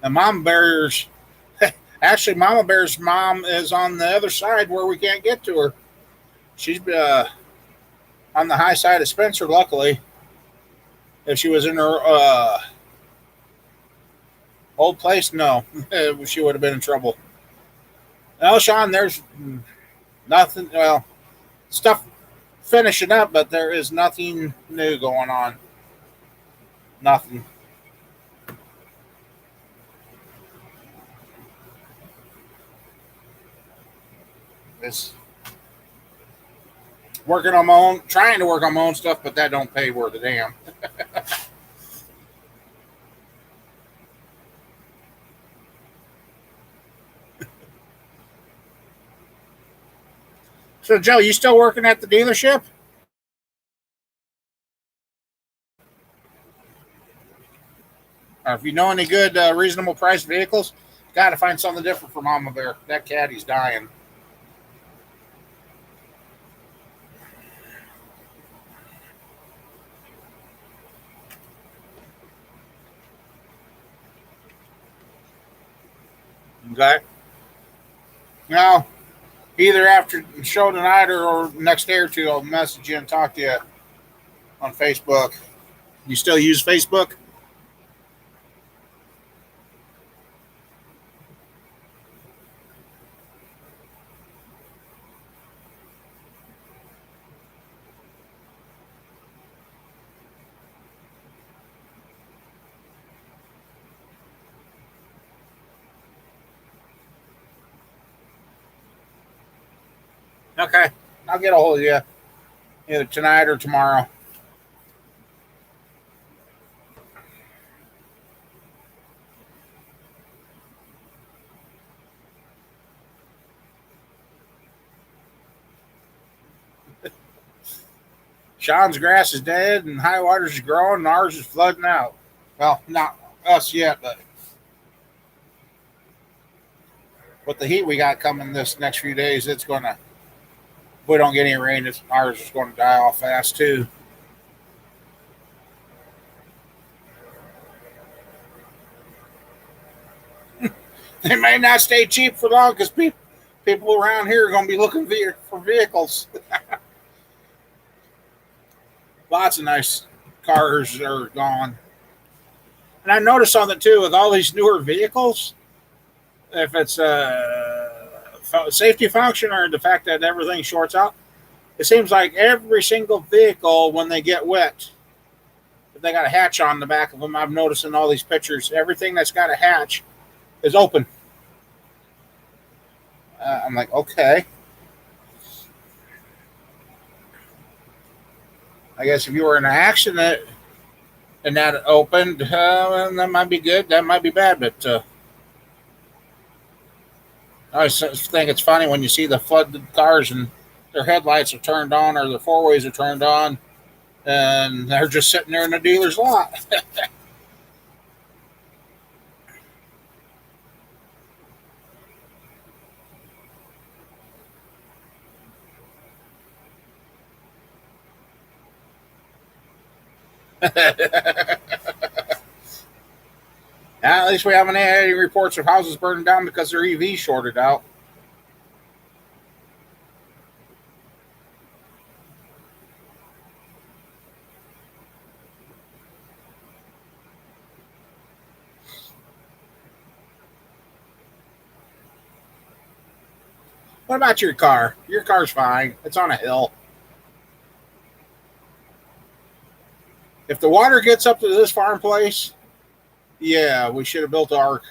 A: the Mama Bear's actually Mama Bear's mom is on the other side where we can't get to her. She's on the high side of Spencer, luckily. If she was in her old place, no, she would have been in trouble. Well, Sean, there's nothing. Well, stuff finishing up, but there is nothing new going on. Nothing. It's working on my own, trying to work on my own stuff, but that don't pay worth a damn. So, Joe, you still working at the dealership? Or if you know any good, reasonable price vehicles, got to find something different for Mama Bear. That caddy's dying. Okay. Now, either after the show tonight or next day or two, I'll message you and talk to you on Facebook. You still use Facebook? Okay. I'll get a hold of you either tonight or tomorrow. Sean's grass is dead and high waters is growing and ours is flooding out. Well, not us yet, but with the heat we got coming this next few days, it's going to, if we don't get any rain, ours is going to die off fast too. They may not stay cheap for long because people around here are going to be looking for vehicles. Lots of nice cars are gone. And I noticed something too with all these newer vehicles. If it's a safety function or the fact that everything shorts out, it seems like every single vehicle, when they get wet, if they got a hatch on the back of them, I've noticed in all these pictures, everything that's got a hatch is open. I'm like, okay. I guess if you were in an accident and that opened, well, that might be good. That might be bad, but I just think it's funny when you see the flooded cars and their headlights are turned on or their four ways are turned on, and they're just sitting there in the dealer's lot. At least we haven't had any reports of houses burning down because their EV shorted out. What about your car? Your car's fine. It's on a hill. If the water gets up to this farm place, yeah, we should have built our.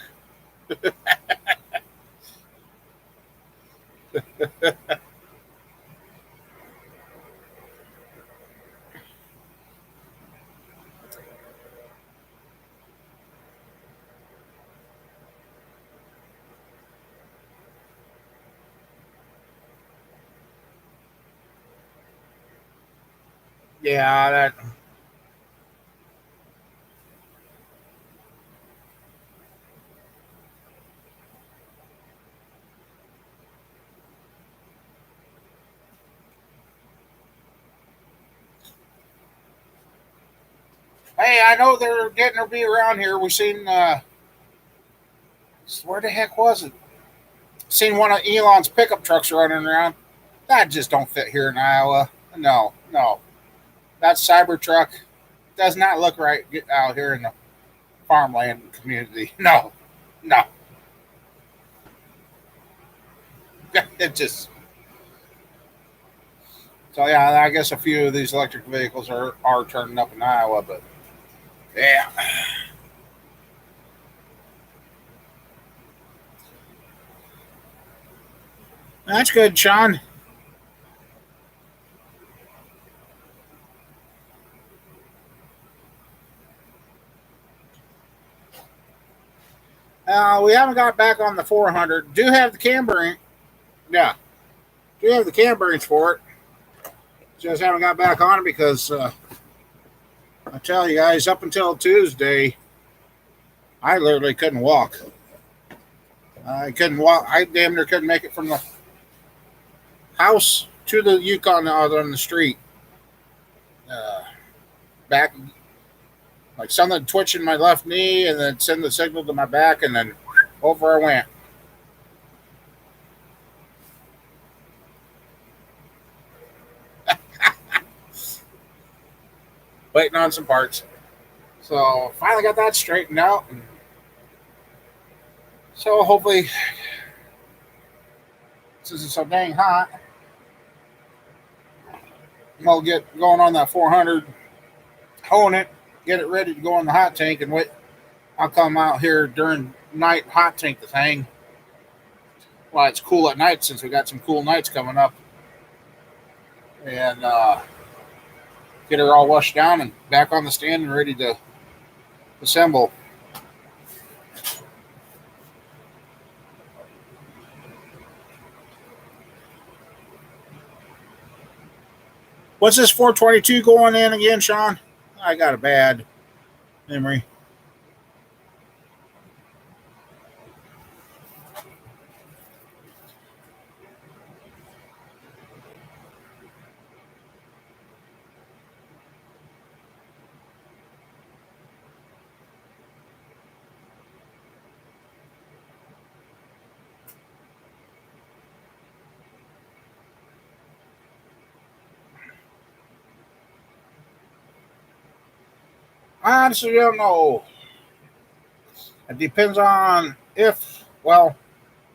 A: Yeah, that. Hey, I know they're getting to be around here. We seen. Where the heck was it? Seen one of Elon's pickup trucks running around. That just don't fit here in Iowa. No, no. That Cybertruck does not look right out here in the farmland community. No, no. It just. So yeah, I guess a few of these electric vehicles are turning up in Iowa, but yeah, that's good, Sean. We haven't got back on the 400. Do have the cam bearing. Yeah, do have the cam bearings for it. Just haven't got back on it because I tell you guys, up until Tuesday, I literally couldn't walk. I couldn't walk. I damn near couldn't make it from the house to the Yukon out on the street. Uh, Back, like something twitching my left knee, and then send the signal to my back, and then over I went. Waiting on some parts. So finally got that straightened out. And so hopefully, since it's so dang hot, I'll get going on that 400, hone it, get it ready to go in the hot tank, and wait. I'll come out here during night hot tank the thing. Well, it's cool at night since we got some cool nights coming up, and get her all washed down and back on the stand and ready to assemble. What's this 422 going in again, Sean? I got a bad memory. I honestly don't know. It depends on if, well,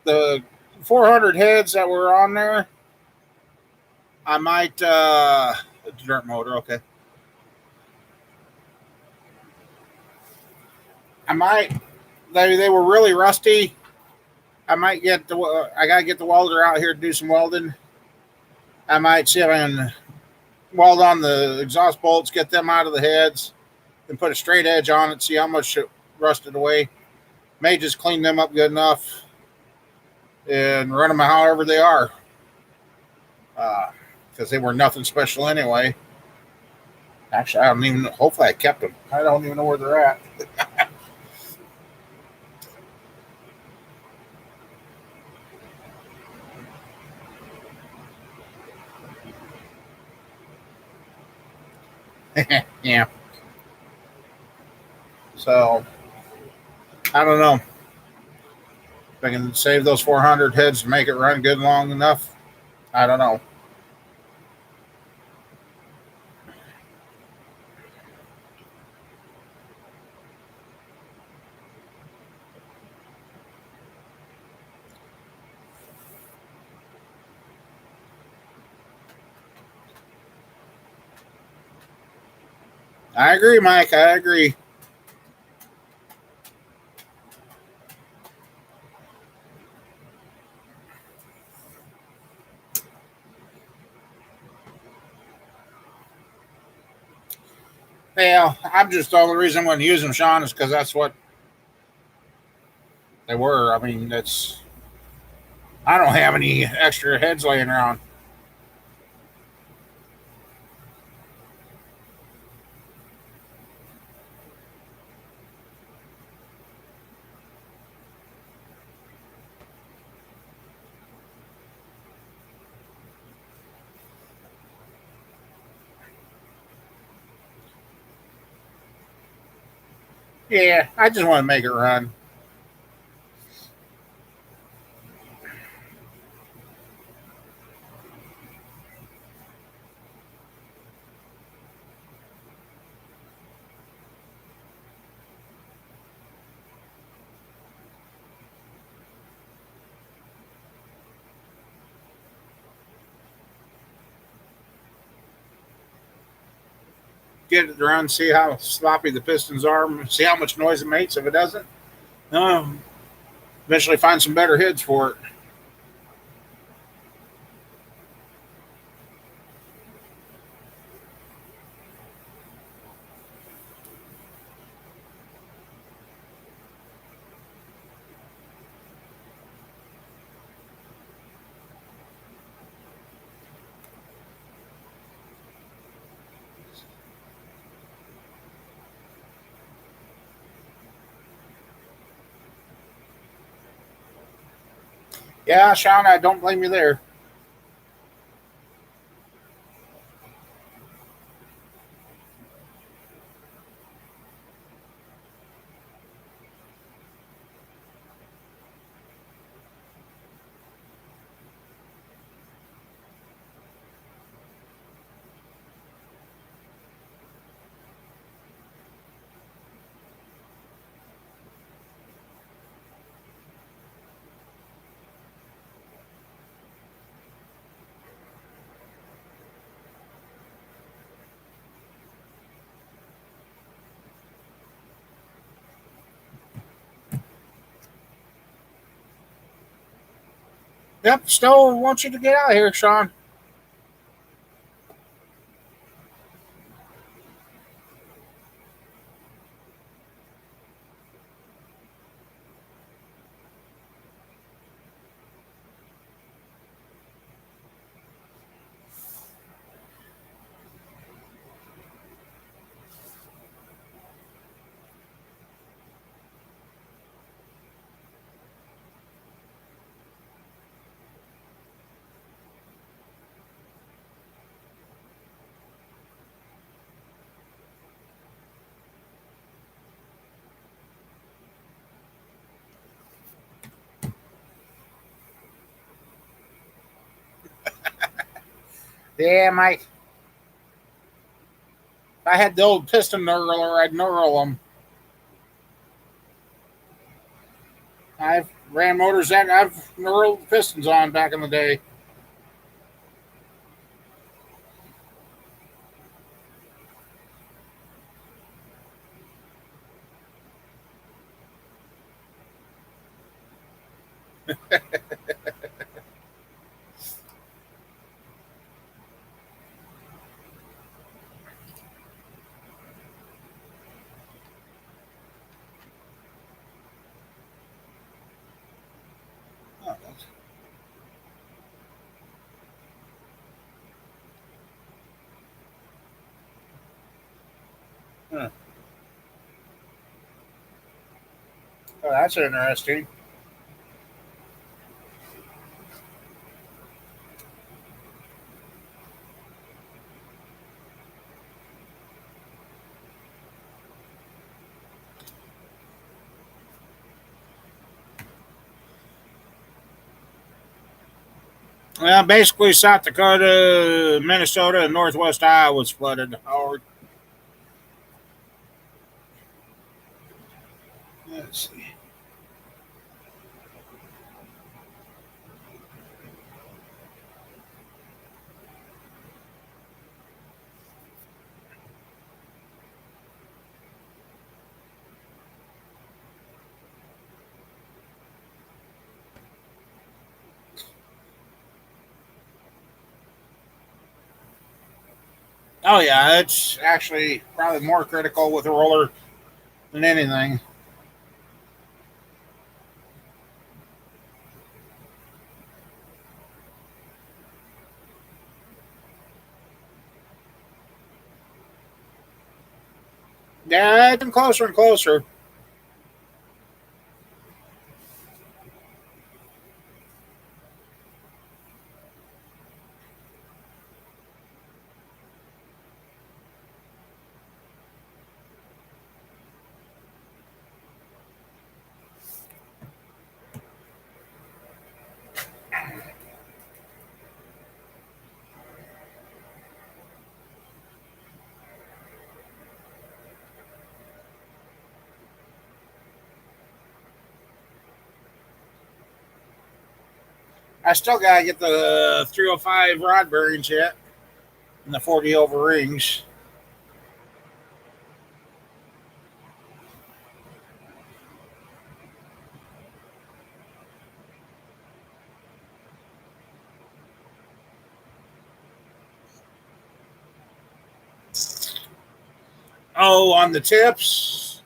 A: the 400 heads that were on there, I might, dirt motor, okay. I might, they were really rusty. I might get the, I got to get the welder out here to do some welding. I might see if I can weld on the exhaust bolts, get them out of the heads, and put a straight edge on it, see how much it rusted away. May just clean them up good enough and run them however they are. Because they were nothing special anyway. Actually, I don't even know. Hopefully, I kept them. I don't even know where they're at. Yeah. So I don't know. If I can save those 400 heads to make it run good long enough, I don't know. I agree, Mike. I agree. Yeah, I'm just the only reason I wouldn't use them, Sean, is because that's what they were. I mean, that's I don't have any extra heads laying around. Yeah, I just want to make it run. Get it to run, see how sloppy the pistons are, see how much noise it makes. If it doesn't, um, eventually find some better heads for it. Yeah, Sean, I don't blame you there. Yep, Stowe wants you to get out of here, Sean. Yeah, Mike. If I had the old piston knurler, I'd knurl them. I've ran motors that I've knurled pistons on back in the day. Oh, huh. Oh, that's interesting. Well, basically, South Dakota, Minnesota, and Northwest Iowa was flooded hard. Let's see. Oh yeah, it's actually probably more critical with a roller than anything. Yeah, it's getting closer and closer. I still gotta get the 305 rod bearings yet, and the 40 over rings. Oh, on the tips,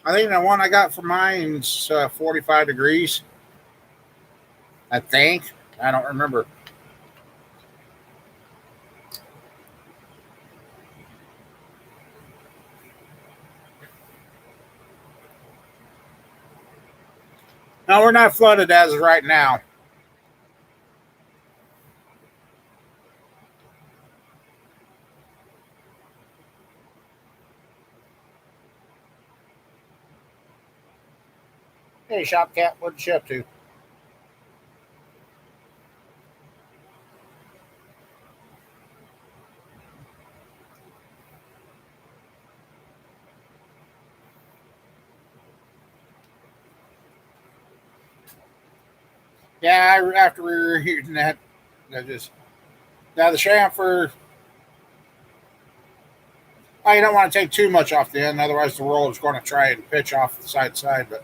A: I think the one I got for mine's 45 degrees. I think. I don't remember. No, we're not flooded as of right now. Hey, shop cat, what'd you up to? Yeah, after we were heating that, I just now the chamfer. Oh, you don't want to take too much off the end, otherwise the roller's going to try and pitch off the side to side. But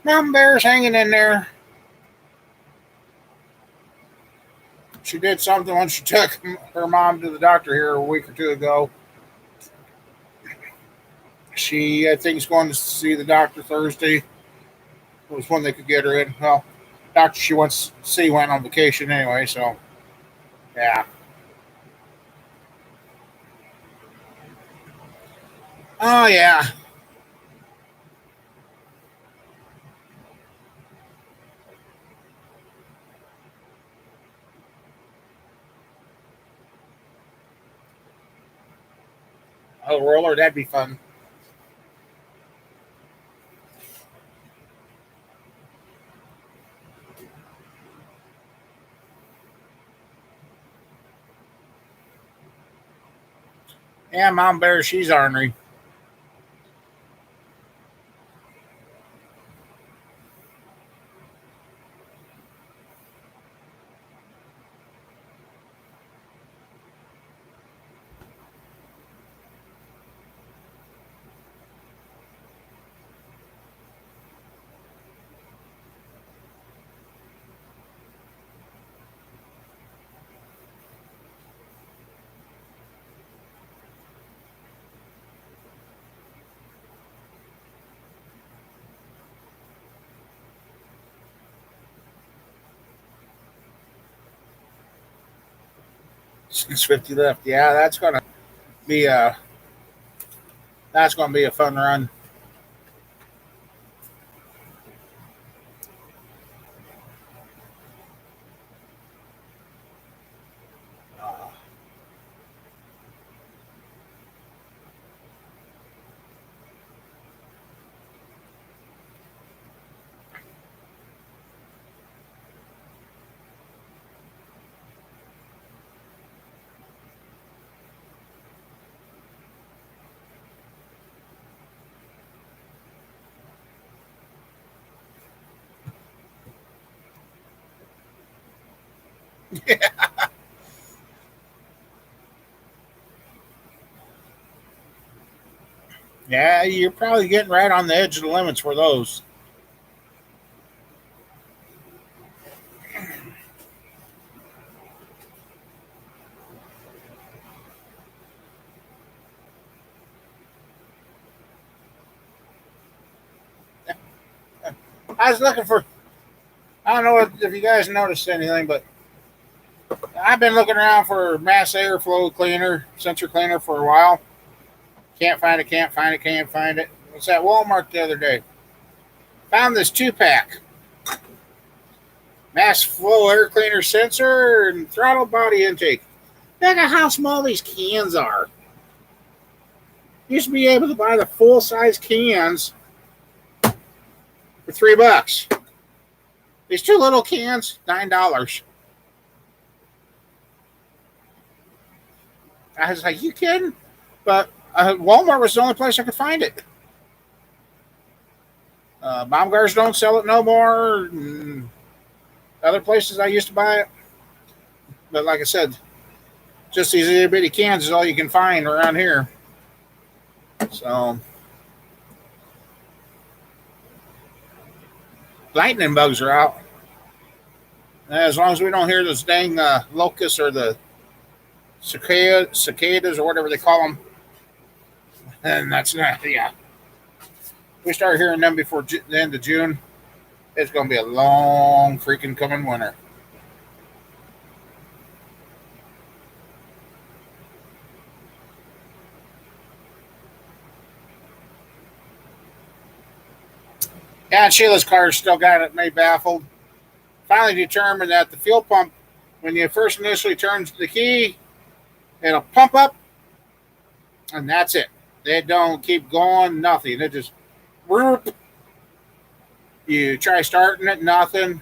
A: Mom Bear's hanging in there. She did something when she took her mom to the doctor here a week or two ago. She, I think, is going to see the doctor Thursday. It was when they could get her in. Well, doctor she wants to see went on vacation anyway, so yeah. Oh yeah. Oh, roller, that'd be fun. Yeah, Mom Bear, she's ornery. Since 50 left. Yeah, be a that's gonna be a fun run. Yeah, you're probably getting right on the edge of the limits for those. I was looking for. I don't know if you guys noticed anything, but I've been looking around for mass airflow cleaner, sensor cleaner for a while. Can't find it. Can't find it. Can't find it. Was at Walmart the other day. Found this 2-pack mass flow air cleaner sensor and throttle body intake. Look at how small these cans are. You used to be able to buy the full size cans for $3. These two little cans, $9. I was like, you kidding? But Walmart was the only place I could find it. Baumgars don't sell it no more. Other places I used to buy it. But like I said, just these itty bitty cans is all you can find around here. So, lightning bugs are out. As long as we don't hear those dang locusts or the cicadas or whatever they call them, and that's not, yeah. If we start hearing them before the end of June, it's going to be a long freaking coming winter. Yeah, and Sheila's car still got it made baffled. Finally determined that the fuel pump, when you first initially turn the key, it'll pump up, and that's it. They don't keep going, nothing. It just, whoop. You try starting it, nothing.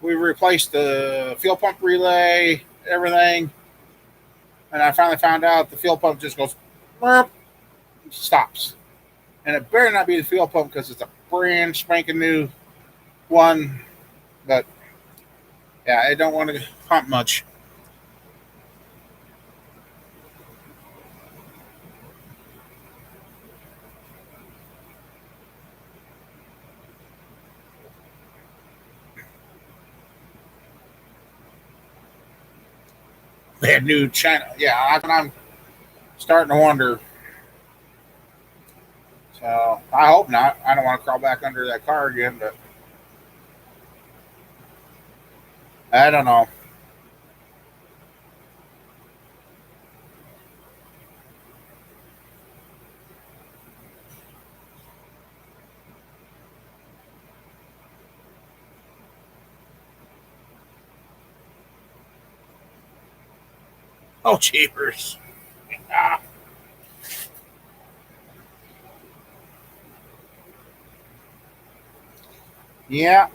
A: We replaced the fuel pump relay, everything, and I finally found out the fuel pump just goes, whoop, stops. And it better not be the fuel pump because it's a brand spanking new one. But yeah, I don't want to pump much. That new China, yeah, I'm starting to wonder. So I hope not. I don't want to crawl back under that car again, but I don't know. Oh, cheapers. Ah, yeah,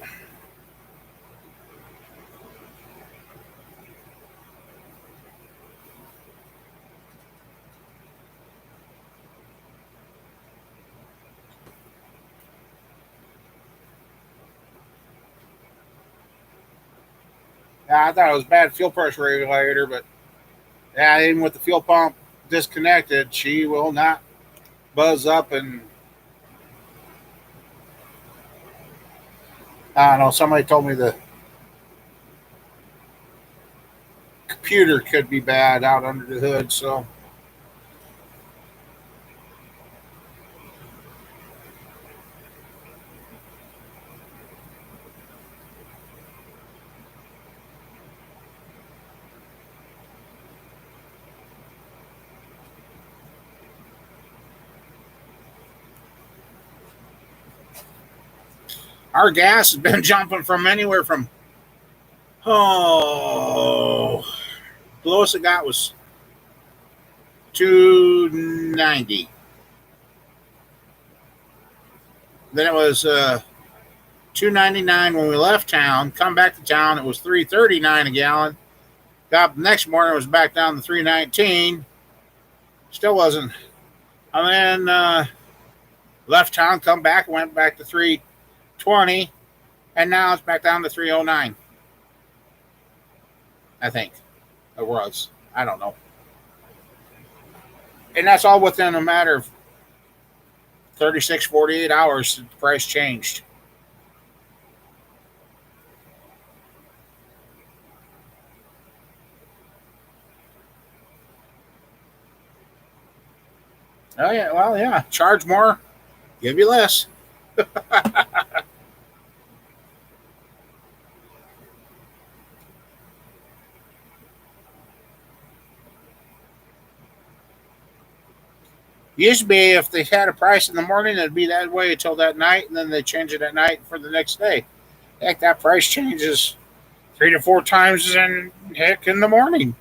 A: I thought it was bad fuel pressure regulator, but yeah, even with the fuel pump disconnected, she will not buzz up. And I don't know. Somebody told me the computer could be bad out under the hood. So Our gas has been jumping from anywhere from, oh, the lowest it got was 290. Then it was 299 when we left town. Come back to town, it was 339 a gallon. Got up the next morning, it was back down to 319. Still wasn't. And then left town, come back, went back to 320, and now it's back down to 309. I think it was. I don't know. And that's all within a matter of 36, 48 hours. The price changed. Oh, yeah. Well, yeah. Charge more, give you less. Used to be if they had a price in the morning, it'd be that way until that night, and then they change it at night for the next day. Heck, that price changes 3 to 4 times in the morning.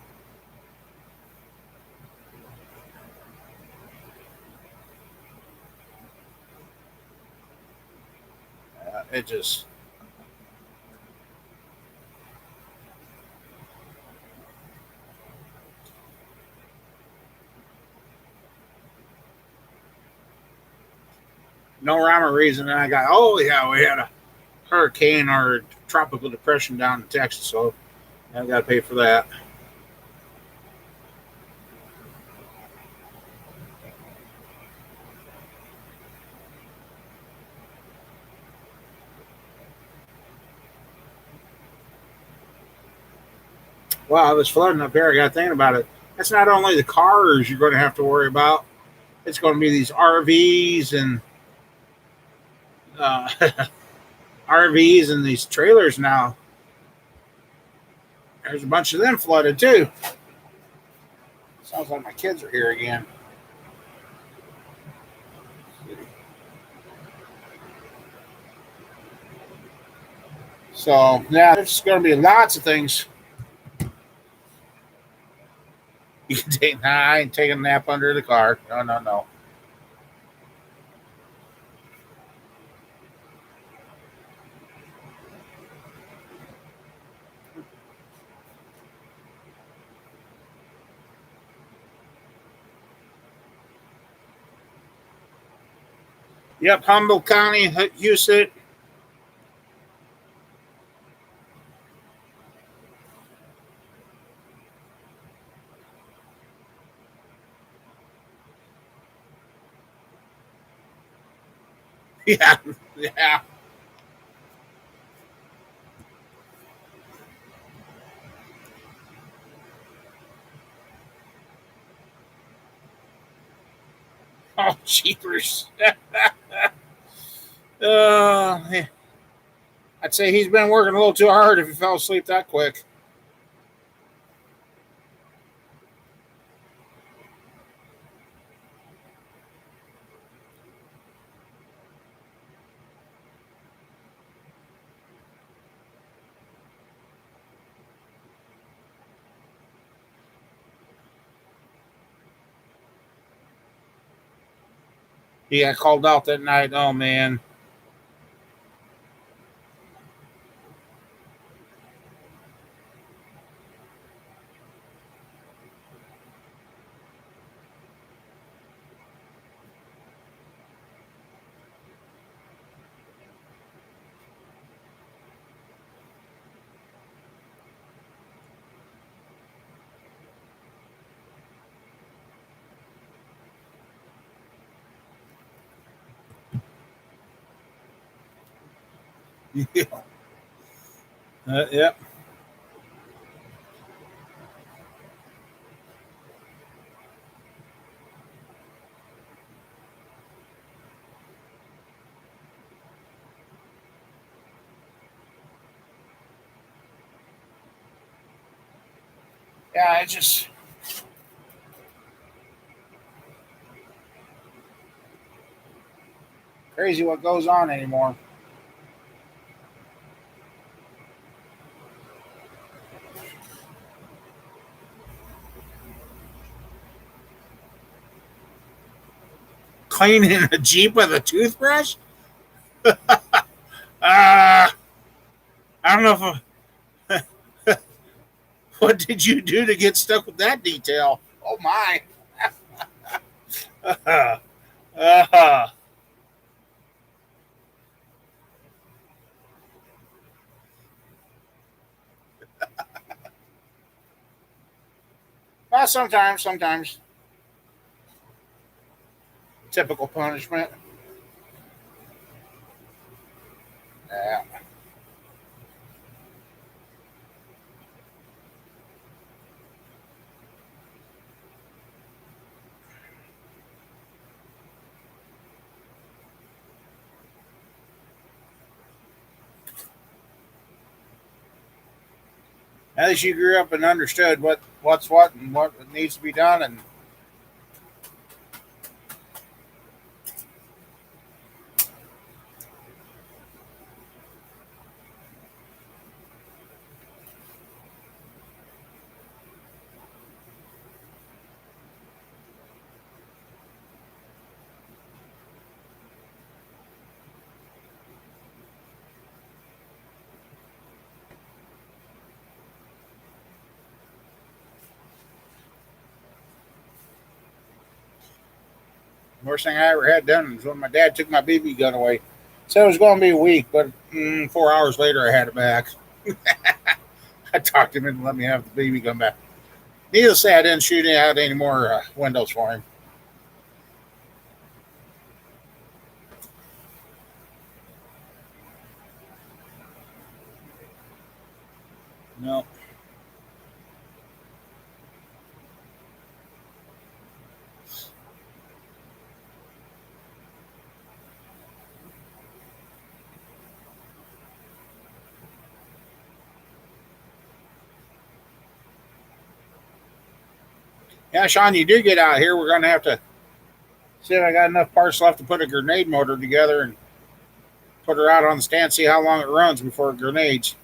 A: It just no rhyme or reason. And I got, oh yeah, we had a hurricane or tropical depression down in Texas, so I got to pay for that. Wow, this flooding up here, I got thinking about it. That's not only the cars you're going to have to worry about. It's going to be these RVs and uh, RVs and these trailers now. There's a bunch of them flooded too. Sounds like my kids are here again. So yeah, there's going to be lots of things. You can take. Nah, I ain't taking a nap under the car. No, no, no. Yep, Humboldt County, Houston. Yeah, yeah. Oh, cheapers. Yeah. I'd say he's been working a little too hard if he fell asleep that quick. He got called out that night. Oh man. Yeah. Yeah. Yeah. It's just crazy what goes on anymore. Cleaning a Jeep with a toothbrush? I don't know if. What did you do to get stuck with that detail? Oh my. uh, well, sometimes. Typical punishment. Yeah. At least you grew up and understood what's what and what needs to be done. And the worst thing I ever had done was when my dad took my BB gun away. Said it was going to be a week, but 4 hours later I had it back. I talked him into letting me have the BB gun back. Needless to say, I didn't shoot out any more windows for him. No. Yeah, Sean, you do get out here. We're going to have to see if I got enough parts left to put a grenade motor together and put her out on the stand, see how long it runs before it grenades.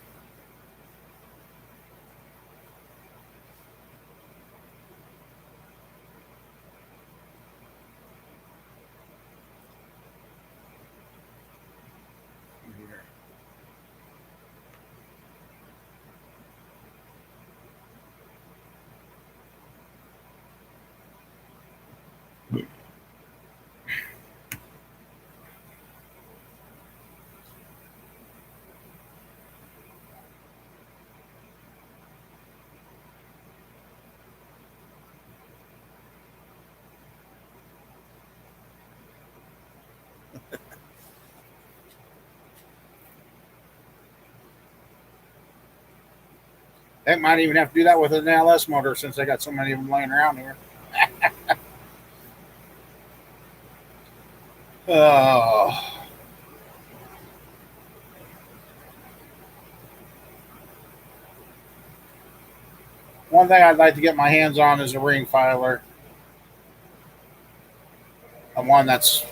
A: They might even have to do that with an LS motor since they got so many of them laying around here. Oh, one thing I'd like to get my hands on is a ring filer, and one that's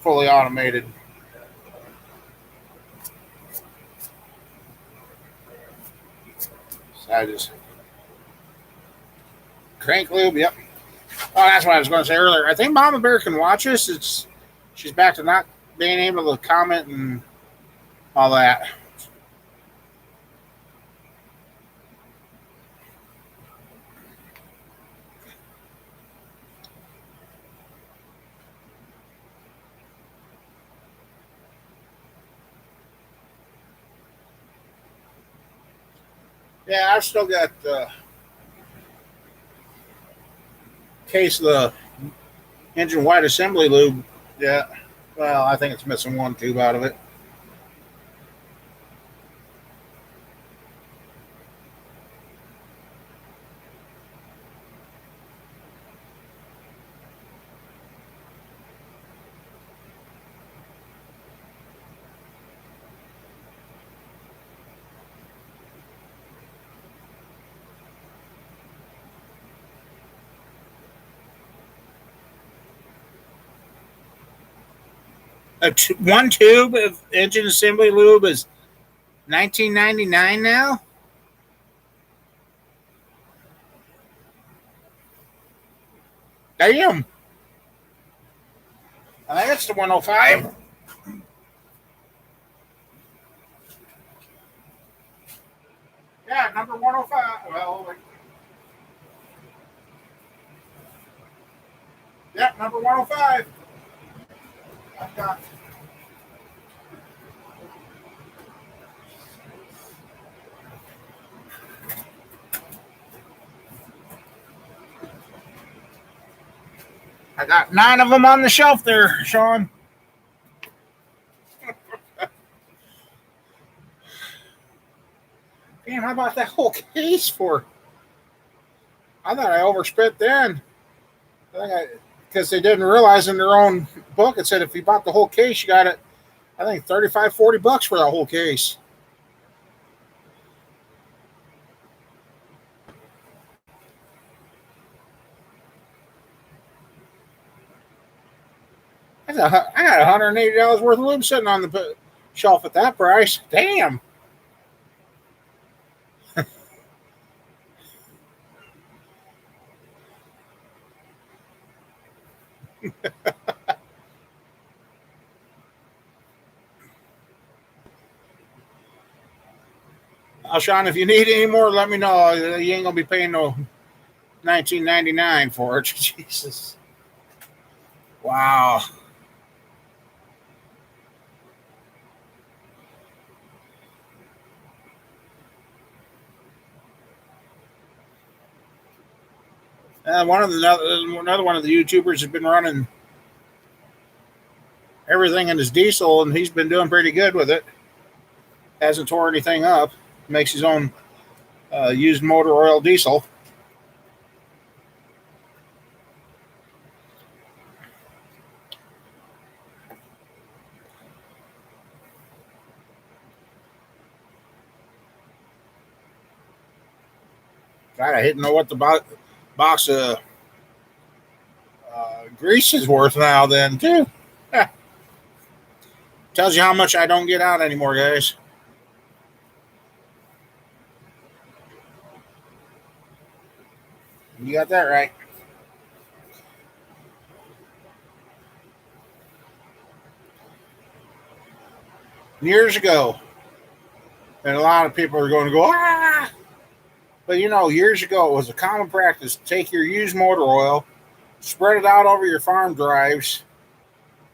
A: fully automated. So I just crank lube. Yep. Oh, that's what I was going to say earlier. I think Mama Bear can watch us. She's back to not being able to comment and all that. Yeah, I've still got case of the engine white assembly lube. Yeah. Well, I think it's missing one tube out of it. One tube of engine assembly lube is $19.99 now. Damn. I think it's the 105. Yeah, number 105. Well, yeah, number 105. I've got, I got 9 of them on the shelf there, Sean. Damn, how about that whole case for? I thought I overspent then. I think I because they didn't realize in their own book it said if you bought the whole case, you got it. I think 35, $40 for that whole case. I got $180 worth of lube sitting on the shelf at that price. Damn. Sean, if you need any more, let me know. You ain't gonna be paying no 19.99 for it. Jesus. Wow. Another one of the YouTubers has been running everything in his diesel, and he's been doing pretty good with it. Hasn't tore anything up. Makes his own used motor oil diesel. God, I didn't know what the box of grease is worth now. Then too. Tells you how much I don't get out anymore, guys. You got that right. Years ago, and a lot of people are going to go, ah! But years ago, it was a common practice to take your used motor oil, spread it out over your farm drives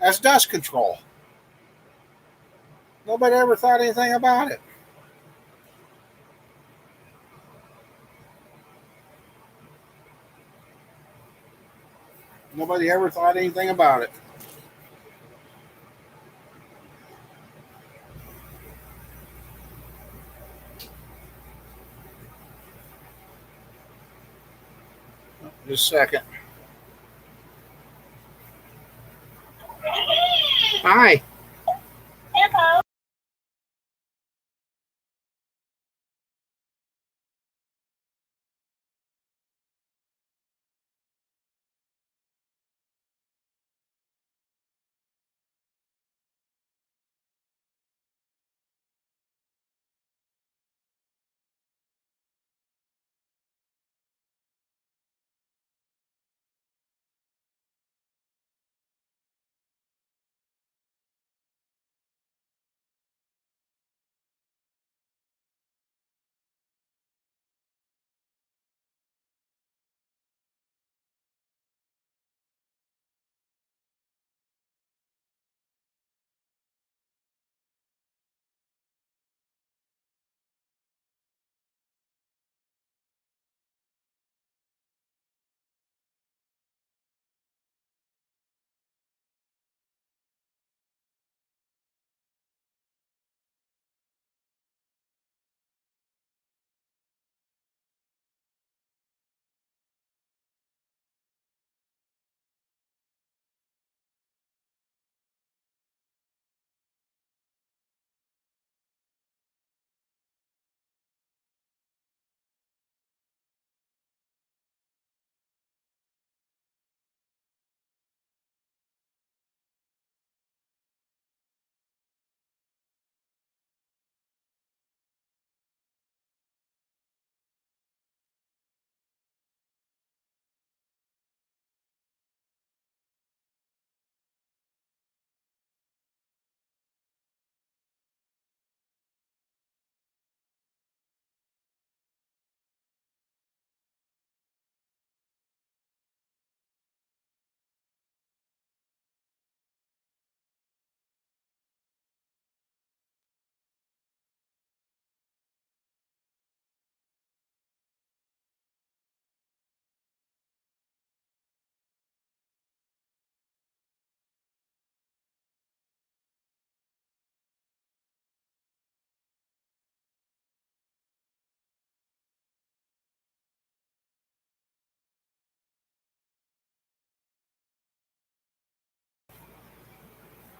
A: as dust control. Nobody ever thought anything about it. Nobody ever thought anything about it. Just a second. Hi.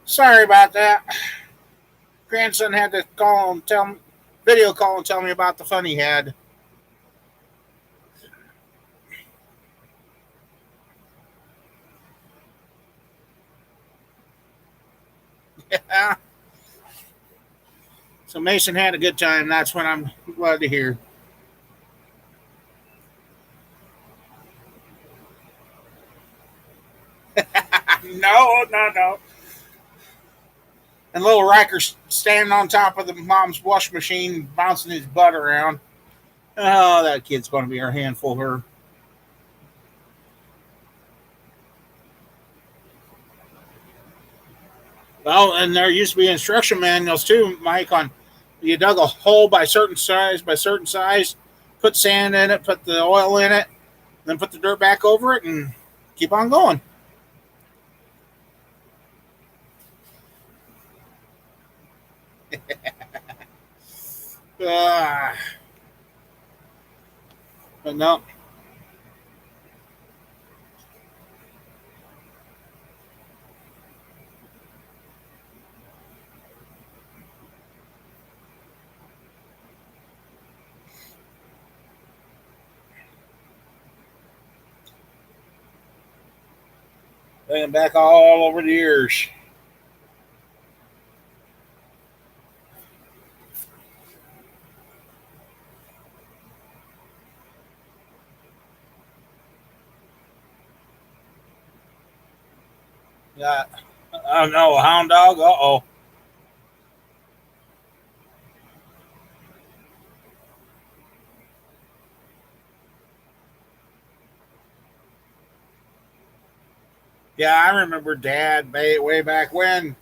A: Sorry about that. Grandson had to call and tell me, video call and tell me about the fun he had. Yeah. So Mason had a good time. That's what I'm glad to hear. No, no, no. And little Riker's standing on top of the mom's wash machine, bouncing his butt around. Oh, that kid's going to be our handful. Her. Well, and there used to be instruction manuals too, Mike. On you dug a hole by certain size, put sand in it, put the oil in it, then put the dirt back over it, and keep on going. Uh, but no, bringing back all over the years. Yeah. Oh no, a hound dog. Uh oh. Yeah, I remember Dad way back when.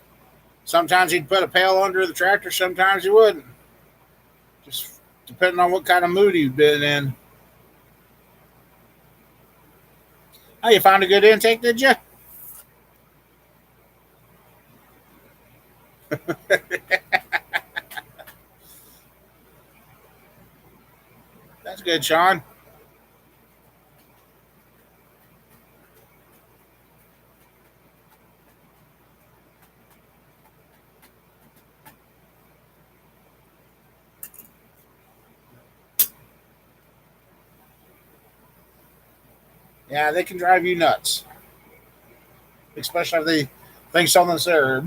A: Sometimes he'd put a pail under the tractor, sometimes he wouldn't. Just depending on what kind of mood he'd been in. Oh, you found a good intake, did you? That's good, Sean. Yeah, they can drive you nuts, especially if they think something's there.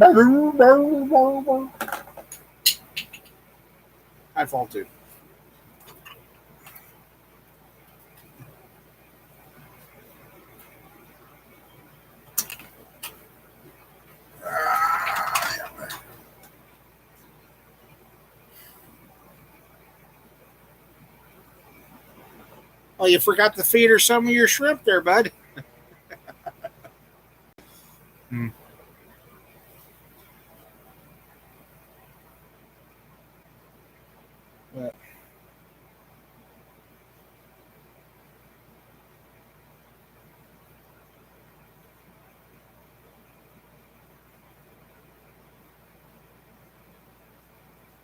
A: I'd fall too. Oh, you forgot to feed her some of your shrimp there, bud. Hmm. Yeah.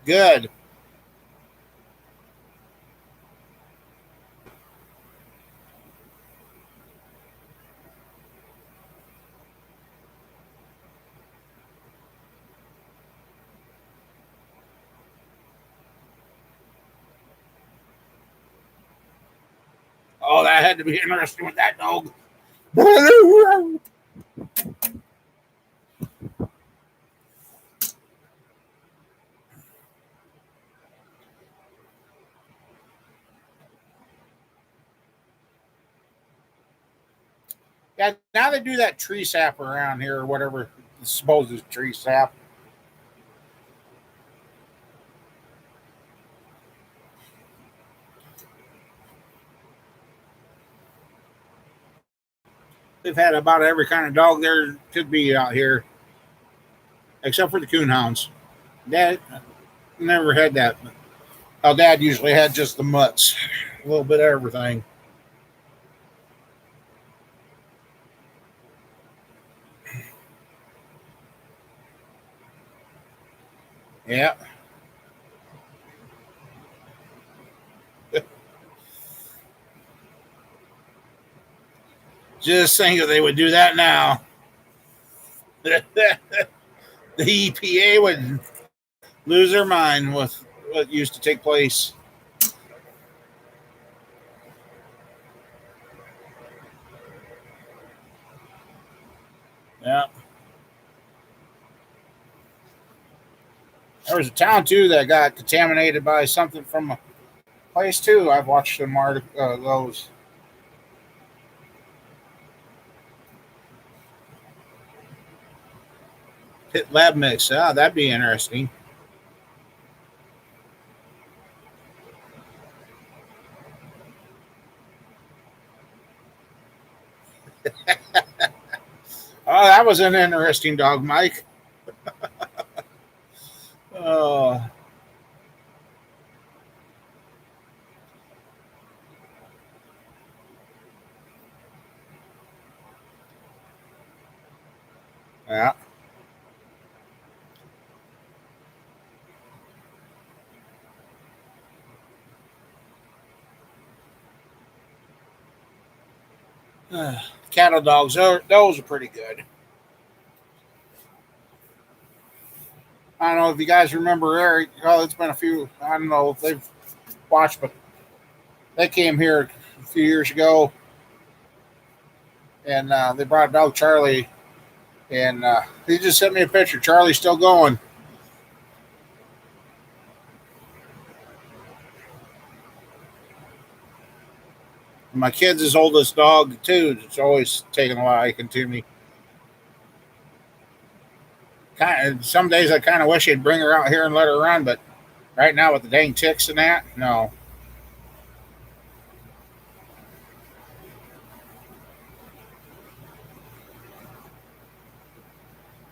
A: Good. Oh, that had to be interesting with that dog. Yeah, now they do that tree sap around here or whatever. Supposed is tree sap. They've had about every kind of dog there could be out here, except for the coonhounds. Dad never had that. Our dad usually had just the mutts, a little bit of everything. Yeah, just think if they would do that now. The EPA would lose their mind with what used to take place. Yeah. There was a town too that got contaminated by something from a place too. I've watched some those. Pit lab mix. Ah, that'd be interesting. Oh, that was an interesting dog, Mike. Oh, yeah. Cattle dogs. Those are pretty good. I don't know if you guys remember Eric. Oh, it's been a few. I don't know if they've watched, but they came here a few years ago, and they brought dog Charlie, and he just sent me a picture. Charlie's still going. My kid's oldest dog too. It's always taking a liking to me. Kind of, some days I kind of wish they'd bring her out here and let her run, but right now with the dang ticks and that, no.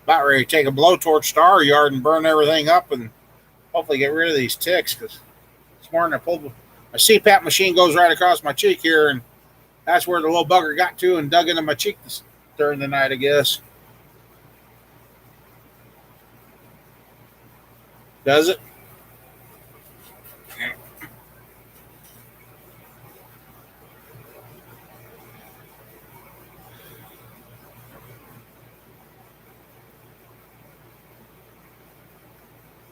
A: About ready to take a blowtorch to our yard and burn everything up and hopefully get rid of these ticks. Because this morning I pulled my CPAP machine goes right across my cheek here, and that's where the little bugger got to and dug into my cheek during the night, I guess. Does it?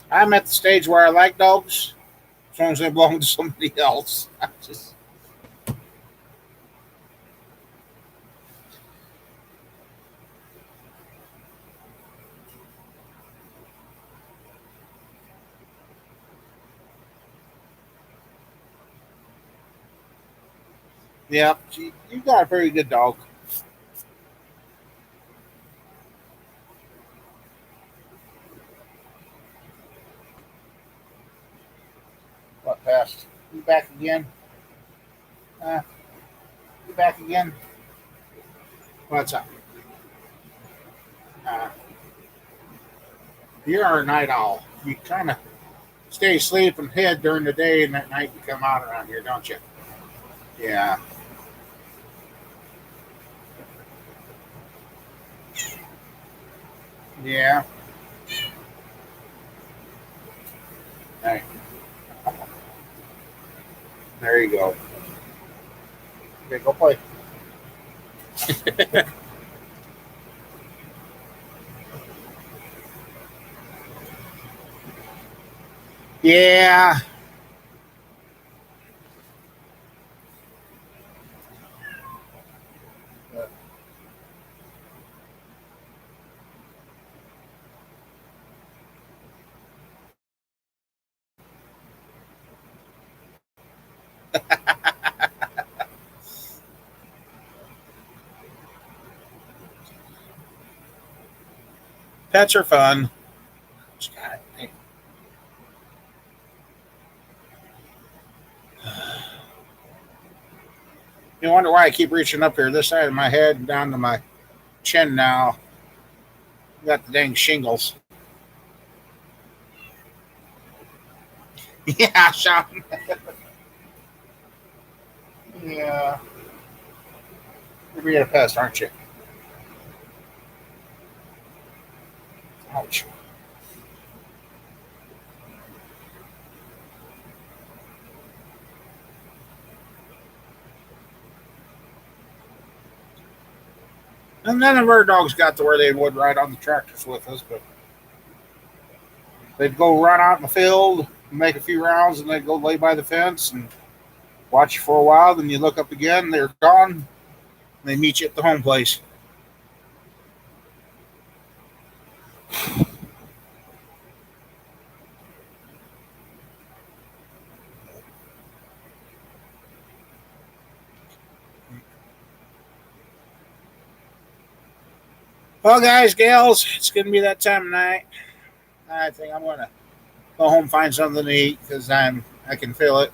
A: I'm at the stage where I like dogs as long as they belong to somebody else. I just, yeah, you got a very good dog. What passed? You back again? Uh, you back again? What's up? Uh, you're a night owl. You kind of stay asleep and head during the day, and at night you come out around here, don't you? Yeah, yeah. Hey, there you go. Okay, go play. Yeah, pets are fun. You wonder why I keep reaching up here, this side of my head, down to my chin now. Got the dang shingles. Yeah, Sean. Yeah, you're being a pest, aren't you? Ouch. And none of our dogs got to where they would ride on the tractors with us, but they'd go run out in the field, make a few rounds, and they'd go lay by the fence and watch you for a while. Then you look up again, they're gone. And they meet you at the home place. Well, guys, gals, it's going to be that time of night. I think I'm going to go home and find something to eat because I can feel it.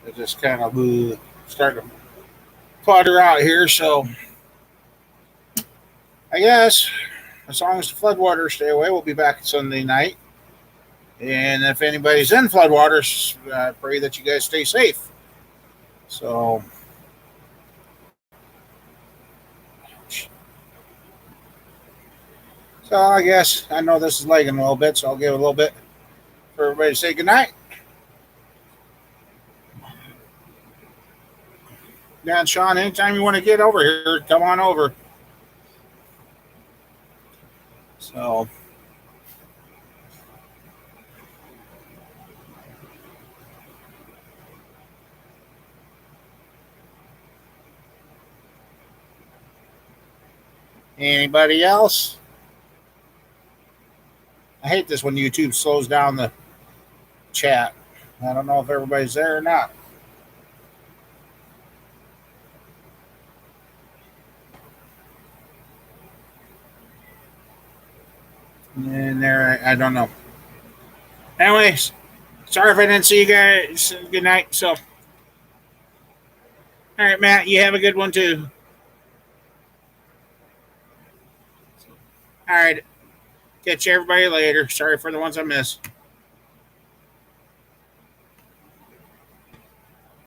A: It just kind of starting to putter out here. So I guess as long as the floodwaters stay away, we'll be back Sunday night. And if anybody's in floodwaters, I pray that you guys stay safe. So I guess I know this is lagging a little bit, so I'll give a little bit for everybody to say goodnight. Yeah, and Sean, anytime you want to get over here, come on over. So anybody else? I hate this when YouTube slows down the chat. I don't know if everybody's there or not. And there, I don't know. Anyways, sorry if I didn't see you guys. Good night. So, all right, Matt, you have a good one too. All right, catch everybody later. Sorry for the ones I missed.